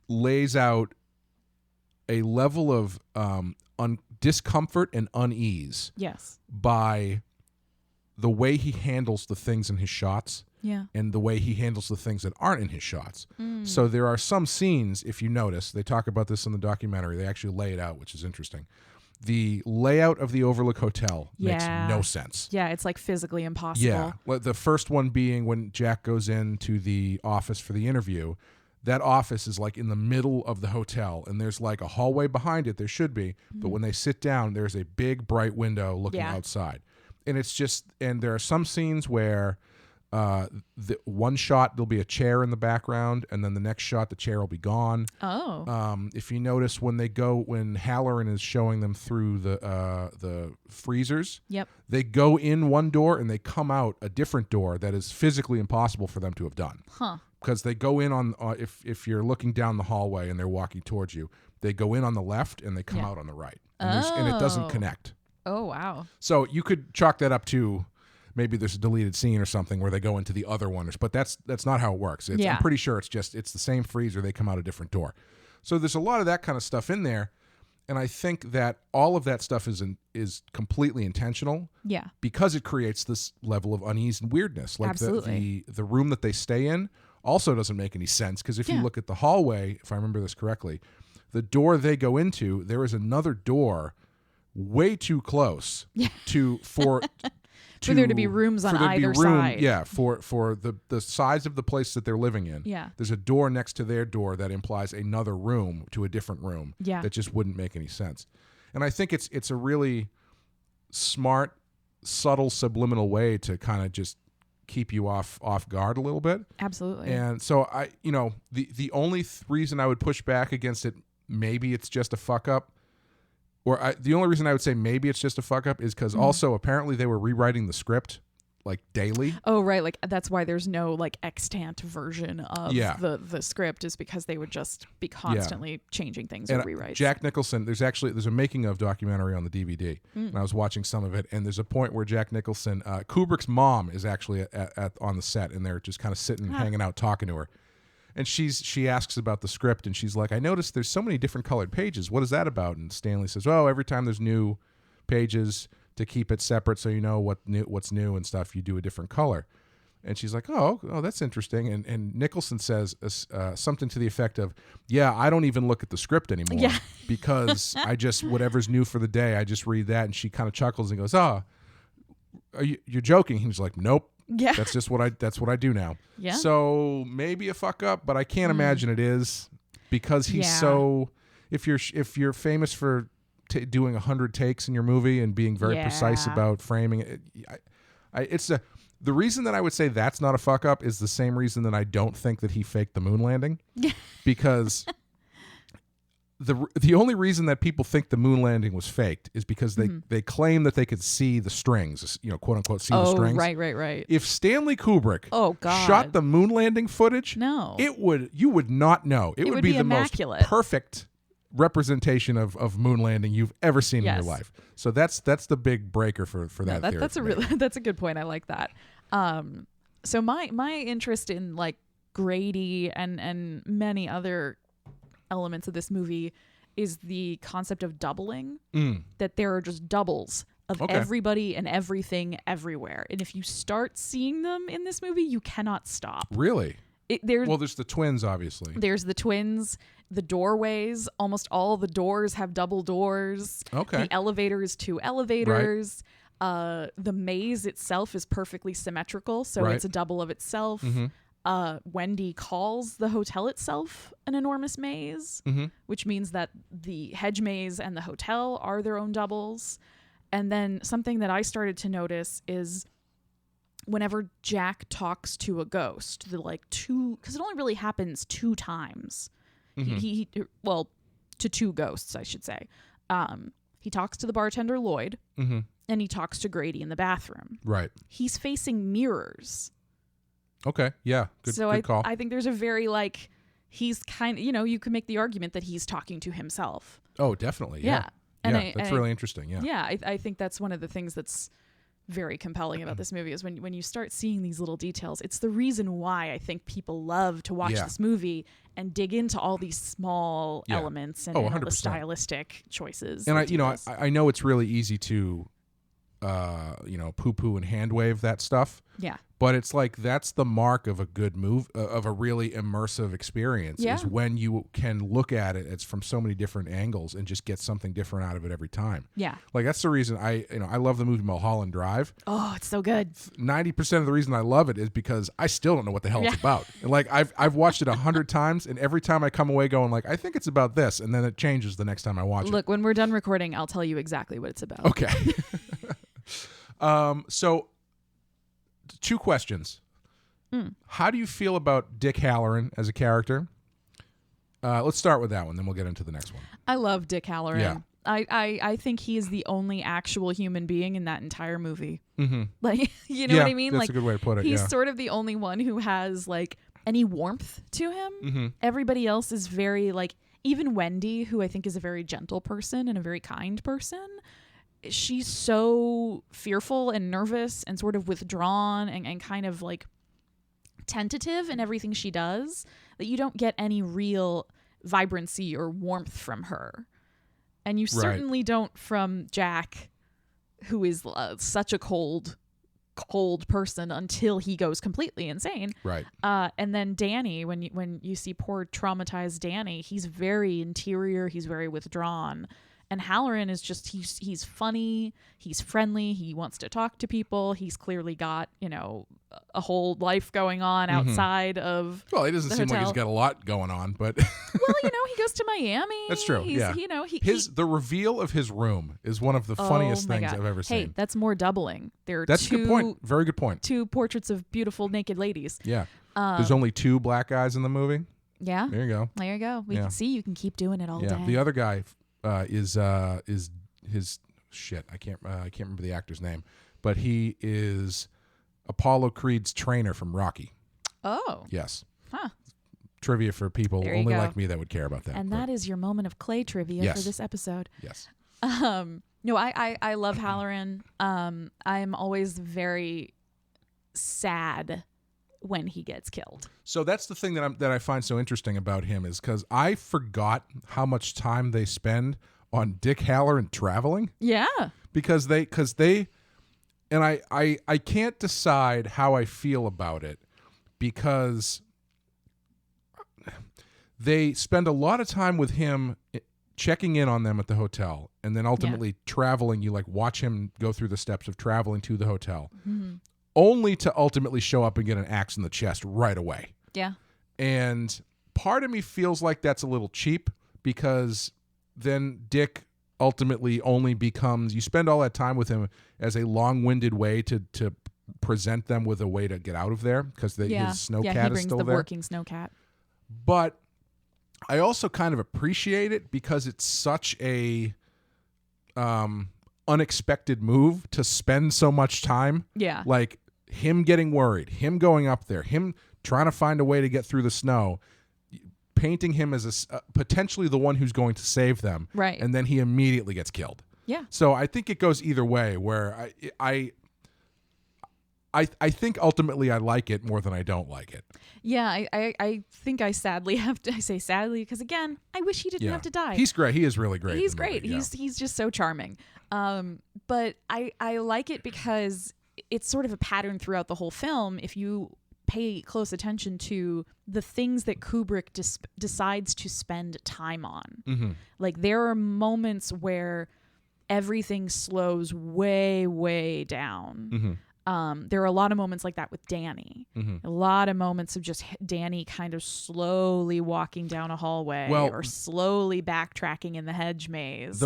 lays out a level of discomfort and unease by the way he handles the things in his shots and the way he handles the things that aren't in his shots. So there are some scenes, if you notice, they talk about this in the documentary, they actually lay it out, which is interesting. The layout of the Overlook Hotel makes no sense. Yeah, it's like physically impossible. Yeah, well, the first one being when Jack goes into the office for the interview. That office is like in the middle of the hotel, and there's like a hallway behind it. There should be, but when they sit down, there's a big bright window looking outside. And it's just, and there are some scenes where the one shot there'll be a chair in the background, and then the next shot the chair will be gone. If you notice when Hallorann is showing them through the freezers, they go in one door and they come out a different door that is physically impossible for them to have done. Because they go in on if you're looking down the hallway and they're walking towards you, they go in on the left and they come out on the right, and it doesn't connect. Oh wow! So you could chalk that up to maybe there's a deleted scene or something where they go into the other one, but that's not how it works. I'm pretty sure it's the same freezer. They come out a different door. So there's a lot of that kind of stuff in there, and I think that all of that stuff is completely intentional. Yeah, because it creates this level of unease and weirdness. Like absolutely. the room that they stay in also doesn't make any sense because if you look at the hallway, if I remember this correctly, the door they go into, there is another door way too close for there to be rooms on either side. Yeah, for the size of the place that they're living in. Yeah. There's a door next to their door that implies another room to a different room. Yeah. That just wouldn't make any sense. And I think it's a really smart, subtle, subliminal way to kind of just keep you off guard a little bit. Absolutely. And so the only reason I would push back against it, maybe it's just a fuck up. The only reason I would say maybe it's just a fuck up is because also apparently they were rewriting the script like daily. Oh, right. Like that's why there's no like extant version of the script is because they would just be constantly changing things or rewrites. Jack Nicholson, there's a making of documentary on the DVD, and I was watching some of it, and there's a point where Jack Nicholson, Kubrick's mom is actually on the set, and they're just kind of sitting, hanging out, talking to her. And she asks about the script, and she's like, I noticed there's so many different colored pages. What is that about? And Stanley says, oh, every time there's new pages to keep it separate so you know what's new and stuff, you do a different color. And she's like, oh, that's interesting. And Nicholson says something to the effect of, yeah, I don't even look at the script anymore because I just, whatever's new for the day, I just read that. And she kind of chuckles and goes, you're joking. And he's like, nope. Yeah. That's just what I do now. Yeah. So maybe a fuck up, but I can't imagine it is because he's so. If you're famous for doing 100 takes in your movie and being very precise about framing it, it's the reason that I would say that's not a fuck up is the same reason that I don't think that he faked the moon landing, because. The only reason that people think the moon landing was faked is because they claim that they could see the strings, quote unquote, see the strings. Right. If Stanley Kubrick God. shot the moon landing footage, no, you would not know. It would be the immaculate. Most perfect representation of moon landing you've ever seen in your life. So that's the big breaker for that theory. That's a good point. I like that. So my interest in like Grady and many other elements of this movie is the concept of doubling, that there are just doubles of everybody and everything everywhere, and if you start seeing them in this movie, you cannot stop. Really? There's the twins, obviously. There's the twins, the doorways, almost all the doors have double doors. Okay. The elevators, 2 elevators. The maze itself is perfectly symmetrical, so Right. it's a double of itself. Wendy calls the hotel itself an enormous maze, which means that the hedge maze and the hotel are their own doubles. And then something that I started to notice is whenever Jack talks to a ghost, because it only really happens 2 times. Well, to 2 ghosts, I should say. He talks to the bartender, Lloyd, and he talks to Grady in the bathroom. Right. He's facing mirrors. Okay. Yeah. Good call. I think there's a very he's kind of, you can make the argument that he's talking to himself. Oh, definitely. Yeah. And that's really interesting. Yeah. Yeah. I think that's one of the things that's very compelling about this movie is when you start seeing these little details. It's the reason why I think people love to watch this movie and dig into all these small elements and all the stylistic choices. And I know it's really easy to, poo-poo and hand wave that stuff. Yeah. But it's that's the mark of a good move, of a really immersive experience, is when you can look at it from so many different angles and just get something different out of it every time. Yeah. That's the reason I love the movie Mulholland Drive. Oh, it's so good. 90% of the reason I love it is because I still don't know what the hell it's about. And I've watched it 100 times, and every time I come away going I think it's about this, and then it changes the next time I watch it. Look, when we're done recording, I'll tell you exactly what it's about. Okay. So 2 questions. How do you feel about Dick Hallorann as a character? Let's start with that one, then we'll get into the next one. I love Dick Hallorann. Yeah. I think he is the only actual human being in that entire movie. Mm-hmm. You know what I mean? That's a good way to put it. He's sort of the only one who has any warmth to him. Mm-hmm. Everybody else is very even Wendy, who I think is a very gentle person and a very kind person. She's so fearful and nervous and sort of withdrawn and kind of tentative in everything she does that you don't get any real vibrancy or warmth from her. And you certainly don't from Jack, who is such a cold person until he goes completely insane. Right. And then Danny, when you see poor traumatized Danny, he's very interior, he's very withdrawn. And Hallorann is just, he's funny, he's friendly, he wants to talk to people, he's clearly got, a whole life going on outside of Well, he doesn't the seem like hotel. he's got a lot going on, but... Well, he goes to Miami. That's true, the reveal of his room is one of the funniest things I've ever seen. Hey, that's more doubling. That's a good point. Very good point. 2 portraits of beautiful naked ladies. Yeah. There's only 2 black guys in the movie. Yeah. There you go. There you go. We can see you can keep doing it all day. The other guy... is his shit. I can't remember the actor's name, but he is Apollo Creed's trainer from Rocky. Oh. Yes. Huh. Trivia for people only like me that would care about that. And that is your moment of clay trivia for this episode. Yes. No, I love Hallorann. I'm always very sad when he gets killed. So that's the thing that I find so interesting about him is because I forgot how much time they spend on Dick Hallorann traveling. Yeah. Because they and I can't decide how I feel about it because they spend a lot of time with him checking in on them at the hotel and then ultimately traveling. You watch him go through the steps of traveling to the hotel. Mm-hmm. Only to ultimately show up and get an axe in the chest right away. Yeah. And part of me feels like that's a little cheap because then Dick ultimately only becomes, you spend all that time with him as a long-winded way to present them with a way to get out of there because his snowcat is still there. He brings the working snowcat. But I also kind of appreciate it because it's such a unexpected move to spend so much time. Yeah. Him getting worried, him going up there, him trying to find a way to get through the snow, painting him as potentially the one who's going to save them. Right. And then he immediately gets killed. Yeah. So I think it goes either way where I think ultimately I like it more than I don't like it. Yeah, I think I sadly have to, I say sadly because again, I wish he didn't have to die. He's great. He is really great. He's great. He's just so charming. But I like it because it's sort of a pattern throughout the whole film. If you pay close attention to the things that Kubrick decides to spend time on, there are moments where everything slows way, way down. There are a lot of moments like that with Danny. A lot of moments of just Danny kind of slowly walking down a hallway or slowly backtracking in the hedge maze.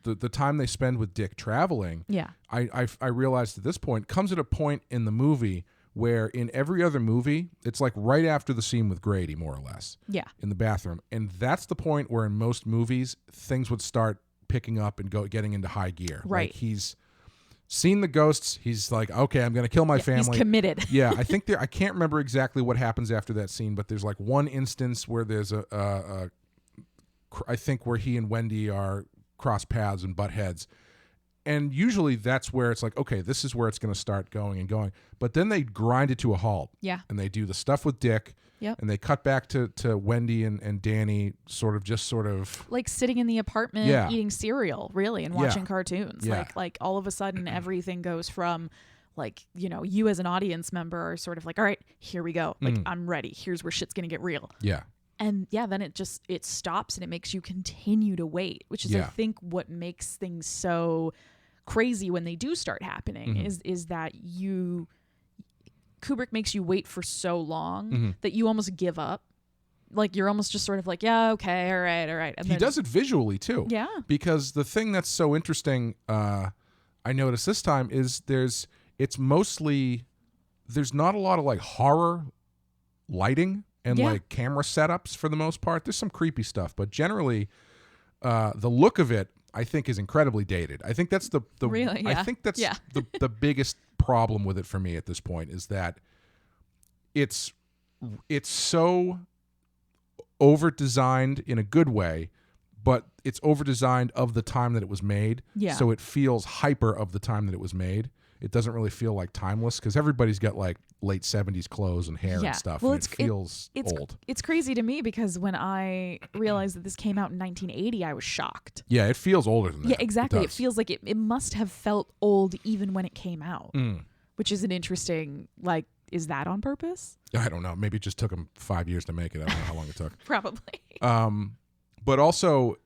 The time they spend with Dick traveling, I realized at this point comes at a point in the movie where in every other movie it's like right after the scene with Grady, more or less, in the bathroom, and that's the point where in most movies things would start picking up and getting into high gear. Right, like he's seen the ghosts. He's like, okay, I'm going to kill my family. He's committed. I think I can't remember exactly what happens after that scene, but there's like one instance where there's I think where he and Wendy are cross paths and butt heads. And usually that's where it's like, okay, this is where it's going to start going and going. But then they grind it to a halt. Yeah. And they do the stuff with Dick. Yep. And they cut back to Wendy and Danny sort of like sitting in the apartment eating cereal, really, and watching cartoons. Like all of a sudden everything goes from like, you know, you as an audience member are sort of like, all right, here we go. Like I'm ready. Here's where shit's going to get real. Yeah. And then it stops and it makes you continue to wait, which is I think what makes things so crazy when they do start happening is that Kubrick makes you wait for so long that you almost give up. Like you're almost just sort of like, yeah, okay, all right. And he does it visually too. Yeah. Because the thing that's so interesting, I noticed this time is there's not a lot of like horror lighting and like camera setups for the most part. There's some creepy stuff, but generally the look of it I think is incredibly dated. I think that's the really, I think that's the biggest problem with it for me at this point is that it's so over designed in a good way, but it's over designed of the time that it was made. Yeah. So it feels hyper of the time that it was made. It doesn't really feel like timeless because everybody's got like late 70s clothes and hair and stuff. Well, and it feels old. It's crazy to me because when I realized that this came out in 1980, I was shocked. Yeah, it feels older than that. Yeah, exactly. It feels like it must have felt old even when it came out, which is an interesting, like, is that on purpose? I don't know. Maybe it just took them 5 years to make it. I don't know how long it took. Probably. But also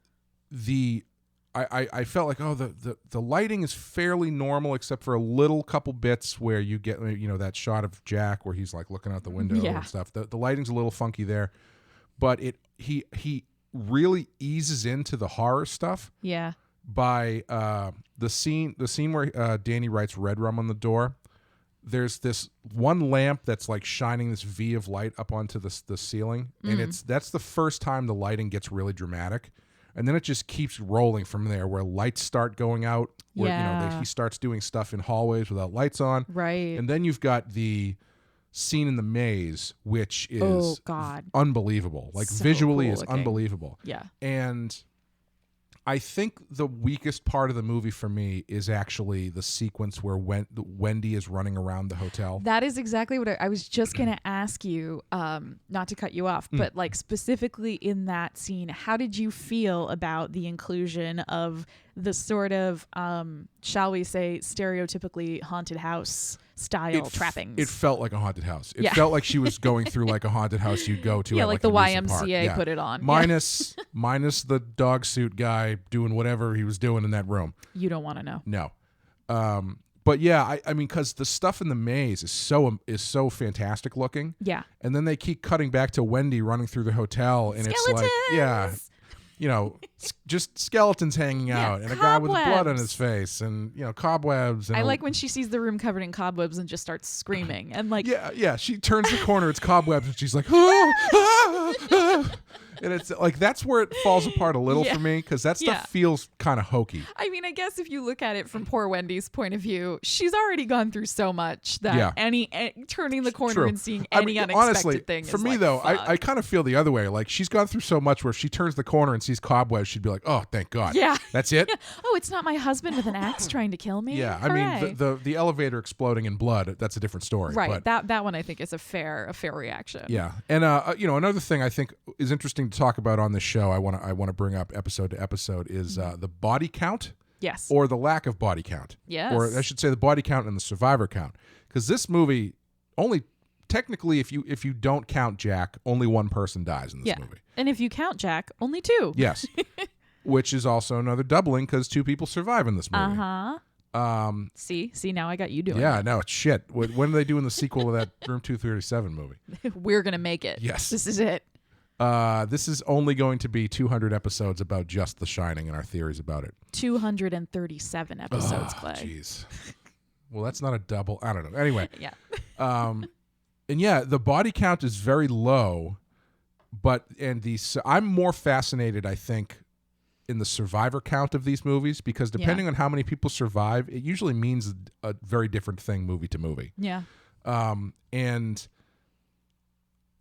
I felt like, the lighting is fairly normal except for a little couple bits where you get, you know, that shot of Jack where he's like looking out the window and stuff. The lighting's a little funky there, but he really eases into the horror stuff. Yeah. By the scene where Danny writes red rum on the door. There's this one lamp that's like shining this V of light up onto the ceiling, and that's the first time the lighting gets really dramatic. And then it just keeps rolling from there where lights start going out, where you know, he starts doing stuff in hallways without lights on. Right. And then you've got the scene in the maze, which is unbelievable. Like so visually is unbelievable. Yeah. And I think the weakest part of the movie for me is actually the sequence where Wendy is running around the hotel. That is exactly what I was just going to ask you, not to cut you off, but like specifically in that scene, how did you feel about the inclusion of the sort of, shall we say, stereotypically haunted house style trappings? It felt like a haunted house. It felt like she was going through like a haunted house you'd go to. Yeah, at like the YMCA put it on. Minus the dog suit guy doing whatever he was doing in that room. You don't want to know. No. But yeah, I mean, because the stuff in the maze is so fantastic looking. Yeah. And then they keep cutting back to Wendy running through the hotel, and Skeletons! It's like, you know, just skeletons hanging out and a guy with blood on his face and, you know, cobwebs. And I like when she sees the room covered in cobwebs and just starts screaming. And like, yeah, she turns the corner, it's cobwebs, and she's like, ah. And it's like, that's where it falls apart a little for me, because that stuff feels kind of hokey. I mean, I guess if you look at it from poor Wendy's point of view, she's already gone through so much that any turning the corner and seeing any unexpected thing for is me, like, though, fuck. I kind of feel the other way. Like, she's gone through so much where if she turns the corner and sees cobwebs, she'd be like, oh, thank God. Yeah. That's it? Yeah. Oh, it's not my husband with an axe trying to kill me? Yeah, Hooray. I mean, the elevator exploding in blood, that's a different story. Right, but, that one I think is a fair reaction. Yeah, and you know, another thing I think is interesting to talk about on this show, I want to bring up episode to episode, is the body count. Yes. Or the lack of body count. Yes. Or I should say the body count and the survivor count, because this movie only technically, if you don't count Jack, only one person dies in this movie. And if you count Jack, only two. Yes. Which is also another doubling because 2 people survive in this movie. See, now I got you doing Yeah, it. no, it's shit. When are they doing the sequel of that Room 237 movie? We're going to make it. Yes. This is it. This is only going to be 200 episodes about just The Shining and our theories about it. 237 episodes, Clay. Jeez. Well, that's not a double. I don't know. Anyway. Yeah. And yeah, the body count is very low, I'm more fascinated, I think, in the survivor count of these movies because depending on how many people survive, it usually means a very different thing movie to movie. Yeah. And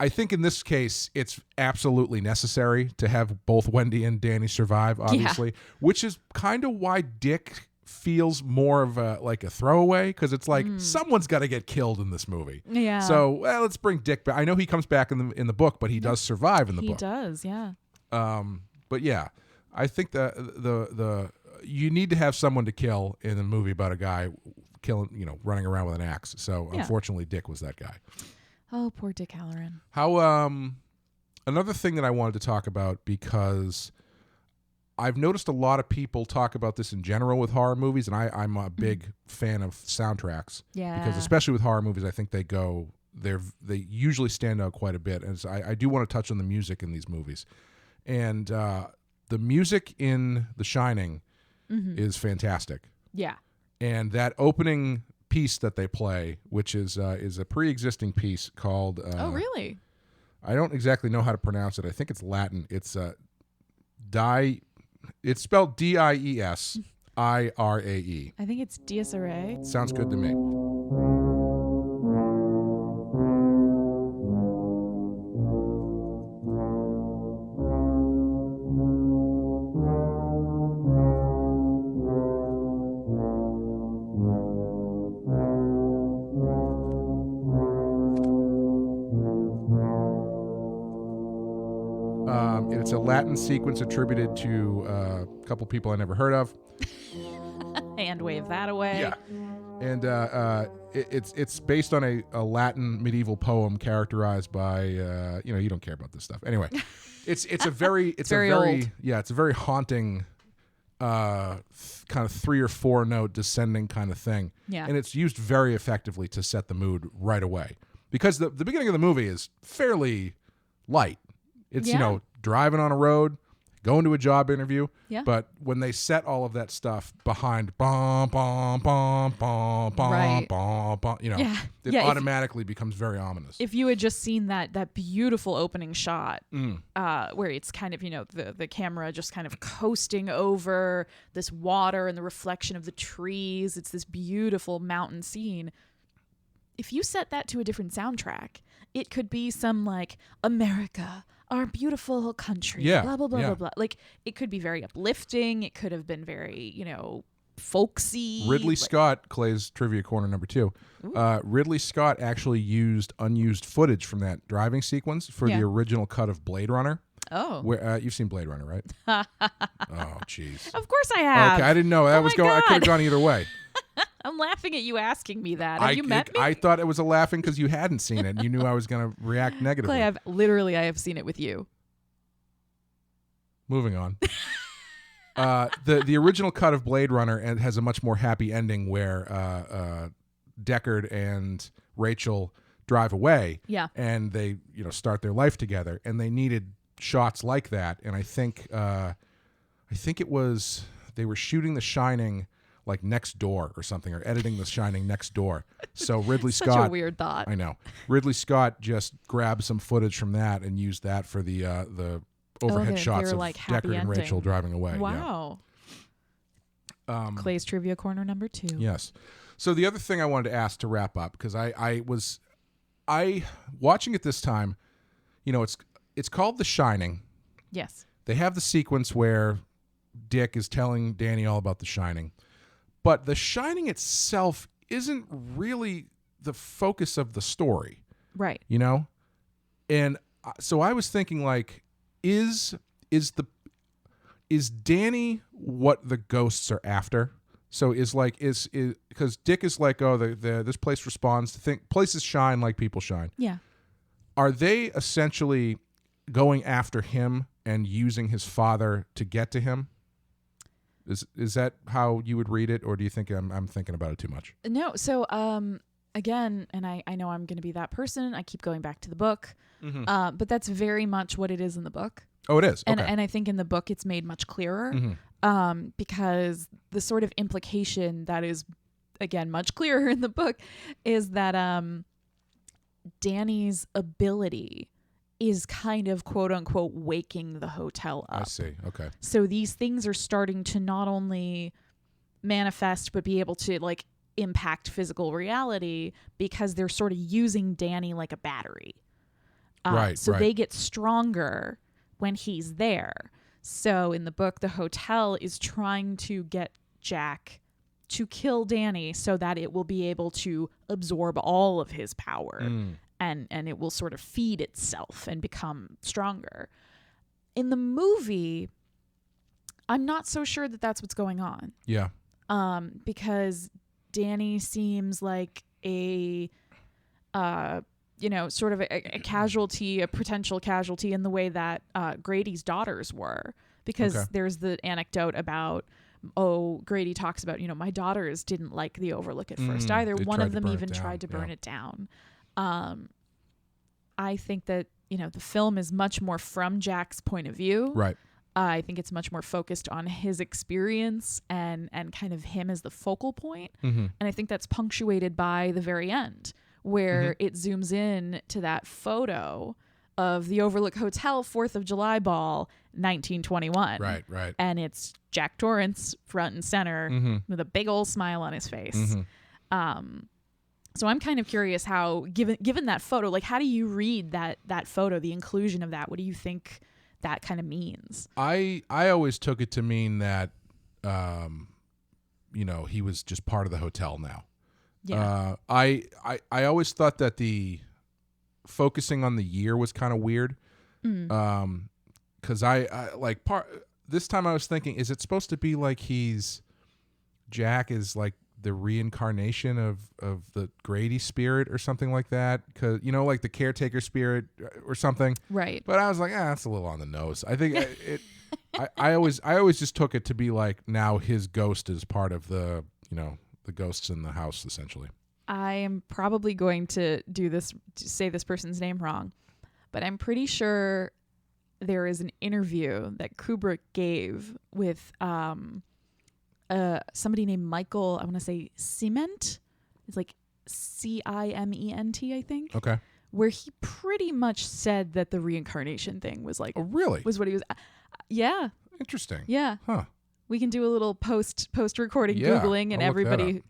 I think in this case, it's absolutely necessary to have both Wendy and Danny survive, obviously, which is kind of why Dick feels more of a throwaway because it's like someone's got to get killed in this movie. Yeah. So let's bring Dick back. I know he comes back in the book, but he does survive in the book. He does, yeah. But yeah, I think the you need to have someone to kill in a movie about a guy running around with an axe. So unfortunately, Dick was that guy. Oh, poor Dick Hallorann. How another thing that I wanted to talk about because I've noticed a lot of people talk about this in general with horror movies, and I'm a big fan of soundtracks. Yeah. Because especially with horror movies, I think they usually stand out quite a bit. And so I do want to touch on the music in these movies. And the music in The Shining is fantastic. Yeah. And that opening piece that they play, which is a pre-existing piece called... oh, really? I don't exactly know how to pronounce it. I think it's Latin. It's It's spelled Diesirae. I think it's Diesirae. Sounds good to me. It's a Latin sequence attributed to a couple people I never heard of. And wave that away. Yeah. And it's based on a Latin medieval poem characterized by you don't care about this stuff. Anyway, it's a very old. Yeah, it's a very haunting kind of 3 or 4 note descending kind of thing. Yeah. And it's used very effectively to set the mood right away. Because the beginning of the movie is fairly light. It's driving on a road, going to a job interview. Yeah. But when they set all of that stuff behind bum bum bum bum bum Right. bum bum, it automatically becomes very ominous. If you had just seen that beautiful opening shot, where it's kind of the camera just kind of coasting over this water and the reflection of the trees, it's this beautiful mountain scene. If you set that to a different soundtrack, it could be some like America, our beautiful country, blah, blah, blah, blah, blah. Like, it could be very uplifting. It could have been very, folksy. Ridley Scott, Clay's Trivia Corner number 2. Ridley Scott actually used unused footage from that driving sequence for the original cut of Blade Runner. Oh. Where you've seen Blade Runner, right? Oh, jeez. Of course I have. Okay, I didn't know. I could have gone either way. I'm laughing at you asking me that. Have you met me? I thought it was a laughing because you hadn't seen it and you knew I was going to react negatively. Clay, I have seen it with you. Moving on. The original cut of Blade Runner has a much more happy ending where Deckard and Rachel drive away. Yeah. And they start their life together, and they needed shots like that. And I think it was they were shooting The Shining like next door or something, or editing The Shining next door. So Ridley Scott. Such a weird thought. I know. Ridley Scott just grabbed some footage from that and used that for the overhead shots of like Deckard and Rachel driving away. Wow. Yeah. Clay's Trivia Corner number 2. Yes. So the other thing I wanted to ask to wrap up, because I was watching it this time, it's called The Shining. Yes. They have the sequence where Dick is telling Danny all about The Shining. But The Shining itself isn't really the focus of the story. Right. And so I was thinking, like, is Danny what the ghosts are after? So is because Dick is like, oh, this place responds to places shine like people shine. Yeah. Are they essentially going after him and using his father to get to him? Is that how you would read it, or do you think I'm thinking about it too much? No. So again, and I know I'm going to be that person. I keep going back to the book, but that's very much what it is in the book. Oh, it is. Okay. And I think in the book it's made much clearer, because the sort of implication that is, again, much clearer in the book is that Danny's ability is kind of quote unquote waking the hotel up. I see. Okay. So these things are starting to not only manifest but be able to like impact physical reality because they're sort of using Danny like a battery. Right. So they get stronger when he's there. So in the book, the hotel is trying to get Jack to kill Danny so that it will be able to absorb all of his power. And it will sort of feed itself and become stronger. In the movie, I'm not so sure that that's what's going on. Yeah. Because Danny seems like a sort of a casualty, a potential casualty in the way that Grady's daughters were. Because there's the anecdote about, Grady talks about, my daughters didn't like the Overlook at first either. One of them even tried to burn it down. I think that, the film is much more from Jack's point of view. Right. I think it's much more focused on his experience and kind of him as the focal point. And I think that's punctuated by the very end, where it zooms in to that photo of the Overlook Hotel 4th of July ball, 1921. Right. And it's Jack Torrance front and center with a big old smile on his face. So I'm kind of curious how, given that photo, like how do you read that photo, the inclusion of that? What do you think that kind of means? I always took it to mean that, he was just part of the hotel now. Yeah. I always thought that the focusing on the year was kind of weird. Because this time I was thinking, is it supposed to be like Jack is like the reincarnation of the Grady spirit or something like that? Because like the caretaker spirit or something. Right. But I was like, that's a little on the nose. I think I always just took it to be like now his ghost is part of the the ghosts in the house essentially. I am probably going to say this person's name wrong, but I'm pretty sure there is an interview that Kubrick gave with somebody named Michael, I want to say Ciment. It's like Ciment, I think. Okay. Where he pretty much said that the reincarnation thing was like, oh, really? Was what he was. Yeah. Interesting. Yeah. Huh. We can do a little post recording Googling, and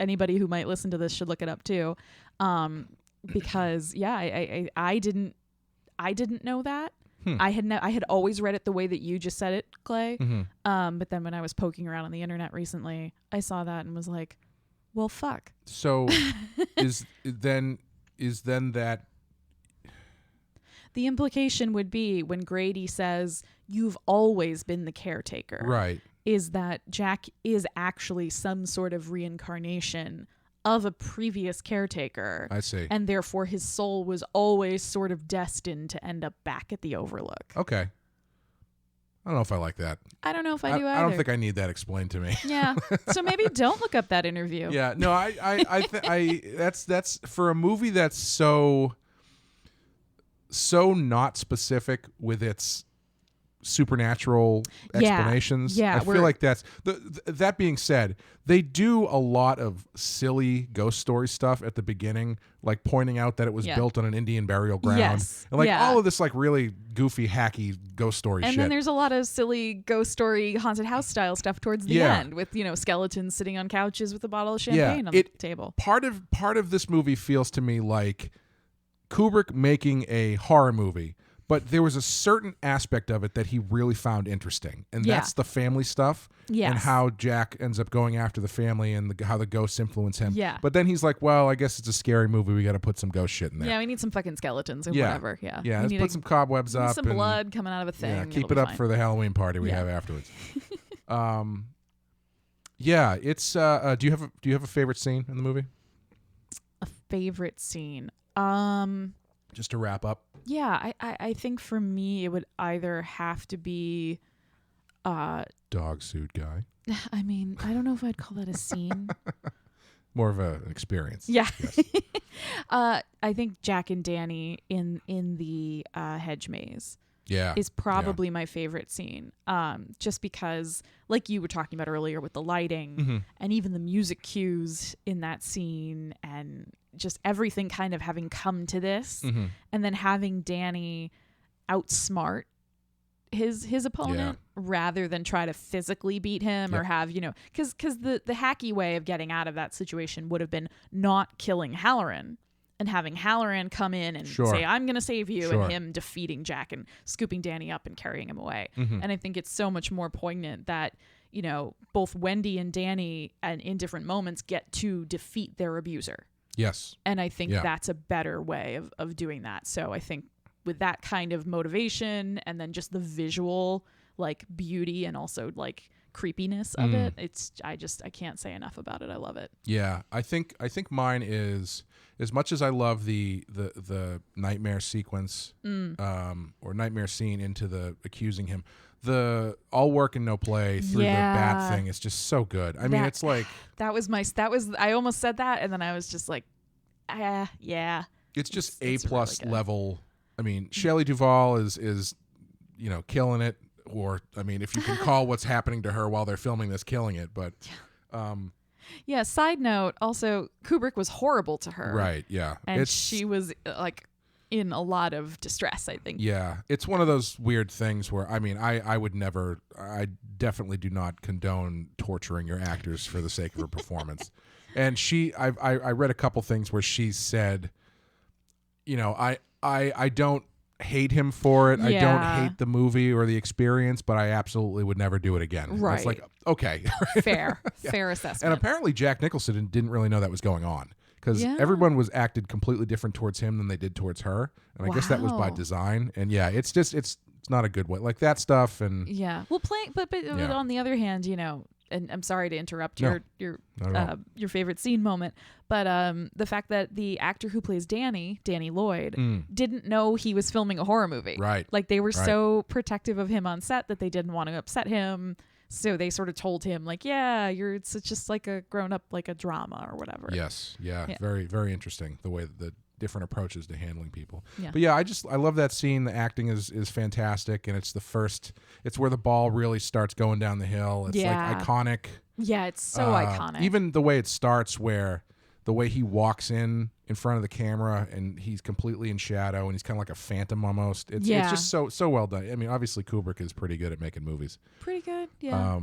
anybody who might listen to this should look it up too. Because I didn't know that. I had always read it the way that you just said it, Clay. But then when I was poking around on the internet recently, I saw that and was like, well, fuck. So is then that the implication would be when Grady says you've always been the caretaker, right, is that Jack is actually some sort of reincarnation of a previous caretaker. I see. And therefore his soul was always sort of destined to end up back at the Overlook. Okay. I don't know if I like that. I don't know if I do either. I don't think I need that explained to me. Yeah. So maybe don't look up that interview. Yeah. No, that's for a movie that's so not specific with its supernatural explanations. Yeah, I feel like that's that being said, they do a lot of silly ghost story stuff at the beginning, like pointing out that it was built on an Indian burial ground. Yes. And all of this like really goofy, hacky ghost story shit. And then there's a lot of silly ghost story haunted house style stuff towards the end with, skeletons sitting on couches with a bottle of champagne on the table. Part of this movie feels to me like Kubrick making a horror movie, but there was a certain aspect of it that he really found interesting, and that's the family stuff and how Jack ends up going after the family and how the ghosts influence him. Yeah. But then he's like, well, I guess it's a scary movie. We got to put some ghost shit in there. Yeah, we need some fucking skeletons and whatever. Yeah. Yeah, let's put some cobwebs up. Some blood coming out of a thing. Yeah, keep it up for the Halloween party we have afterwards. It's do you have a favorite scene in the movie? A favorite scene. Just to wrap up. Yeah, I think for me it would either have to be dog suit guy. I mean, I don't know if I'd call that a scene. More of an experience. Yeah. Yes. I think Jack and Danny in the hedge maze Yeah. is probably my favorite scene. Just because, like you were talking about earlier with the lighting and even the music cues in that scene and just everything kind of having come to this and then having Danny outsmart his opponent rather than try to physically beat him or have, because the hacky way of getting out of that situation would have been not killing Hallorann and having Hallorann come in and say, I'm going to save you, and him defeating Jack and scooping Danny up and carrying him away. And I think it's so much more poignant that, both Wendy and Danny and in different moments get to defeat their abuser. Yes. And I think that's a better way of doing that. So I think with that kind of motivation and then just the visual like beauty and also like creepiness of it, I can't say enough about it. I love it. Yeah, I think mine is, as much as I love the nightmare sequence or nightmare scene into the accusing him, the all work and no play through the bat thing is just so good. I mean, it's like I almost said that and then I was just like, yeah. It's just A+ really level. I mean, Shelley Duvall is killing it. Or, I mean, if you can call what's happening to her while they're filming this killing it. But, side note, also, Kubrick was horrible to her. Right, yeah. And she was, like, in a lot of distress, I think. Yeah. It's one of those weird things where, I mean, I would never, I definitely do not condone torturing your actors for the sake of a performance. And I read a couple things where she said, I don't hate him for it. I don't hate the movie or the experience, but I absolutely would never do it again. Right. It's like, okay. Fair assessment. And apparently Jack Nicholson didn't really know that was going on because everyone was acted completely different towards him than they did towards her. And I guess that was by design. And it's just, it's not a good way. Like that stuff. And well, but on the other hand, and I'm sorry to interrupt your favorite scene moment, but the fact that the actor who plays Danny Lloyd, didn't know he was filming a horror movie. Right. Like they were so protective of him on set that they didn't want to upset him. So they sort of told him like, it's just like a grown up, like a drama or whatever. Yes. Yeah. Very, very interesting the way that the different approaches to handling people. Yeah. But I love that scene. The acting is fantastic, and it's where the ball really starts going down the hill. It's like iconic. Yeah, it's so iconic. Even the way it starts, where the way he walks in front of the camera and he's completely in shadow and he's kind of like a phantom almost. It's just so well done. I mean, obviously Kubrick is pretty good at making movies. Pretty good. Yeah.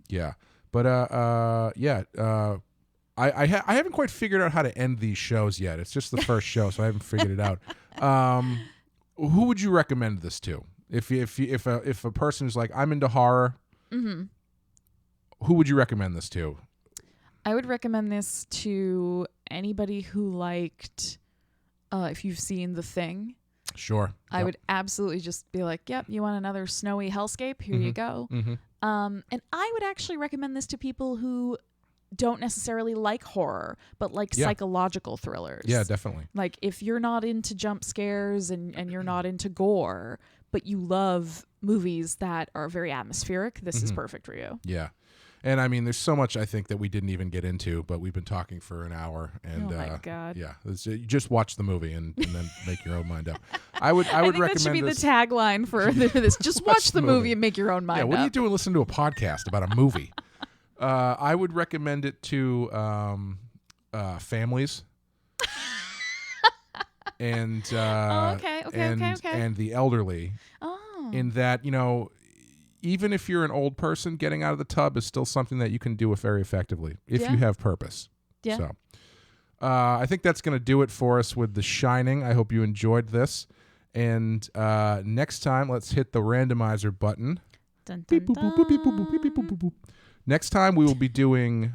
Yeah. But I haven't quite figured out how to end these shows yet. It's just the first show, so I haven't figured it out. Who would you recommend this to? If a person is like, I'm into horror, who would you recommend this to? I would recommend this to anybody who liked, if you've seen The Thing. Sure. I would absolutely just be like, yep, you want another snowy hellscape? Here you go. And I would actually recommend this to people who don't necessarily like horror, but like psychological thrillers. Yeah, definitely. Like if you're not into jump scares and you're not into gore, but you love movies that are very atmospheric, this is perfect for you. Yeah. And I mean, there's so much I think that we didn't even get into, but we've been talking for an hour. And, oh my God. Yeah, you just watch the movie and then make your own mind up. I would recommend that should be this. the tagline for this. Just watch the movie and make your own mind up. Yeah, what are you doing listening to a podcast about a movie? I would recommend it to families. And and the elderly. Oh. In that, even if you're an old person, getting out of the tub is still something that you can do very effectively if you have purpose. Yeah. So I think that's going to do it for us with The Shining. I hope you enjoyed this. And next time, let's hit the randomizer button. Dun, dun, dun. Next time, we will be doing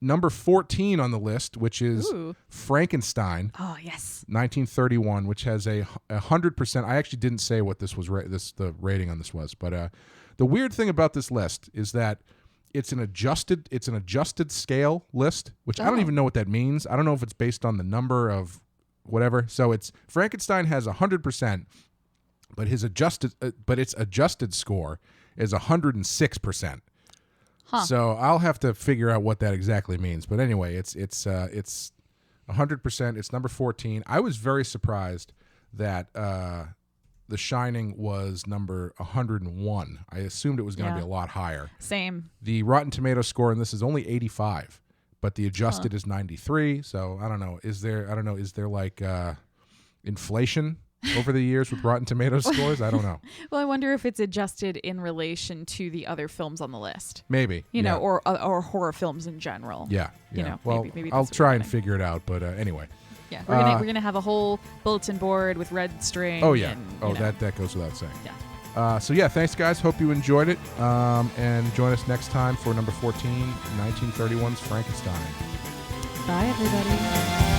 number 14 on the list, which is Frankenstein. Oh, yes. 1931, which has a 100%. I actually didn't say what this was. The rating on this was, but the weird thing about this list is that it's an adjusted scale list, which I don't even know what that means. I don't know if it's based on the number of whatever. So it's Frankenstein has 100%, but its adjusted score is 106%. Huh. So I'll have to figure out what that exactly means. But anyway, it's 100%. It's number 14. I was very surprised that The Shining was number 101. I assumed it was going to be a lot higher. Same. The Rotten Tomatoes score in this is only 85, but the adjusted is 93. So I don't know. Is there like inflation over the years with Rotten Tomatoes scores? I don't know. Well, I wonder if it's adjusted in relation to the other films on the list. Maybe. You know, or horror films in general. Yeah. You know, well, maybe I'll that's try and figure it out. But anyway. Yeah, we're gonna have a whole bulletin board with red string. Oh yeah. And, that goes without saying. Yeah. So yeah, thanks guys. Hope you enjoyed it. And join us next time for number 14, 1931's Frankenstein. Bye everybody.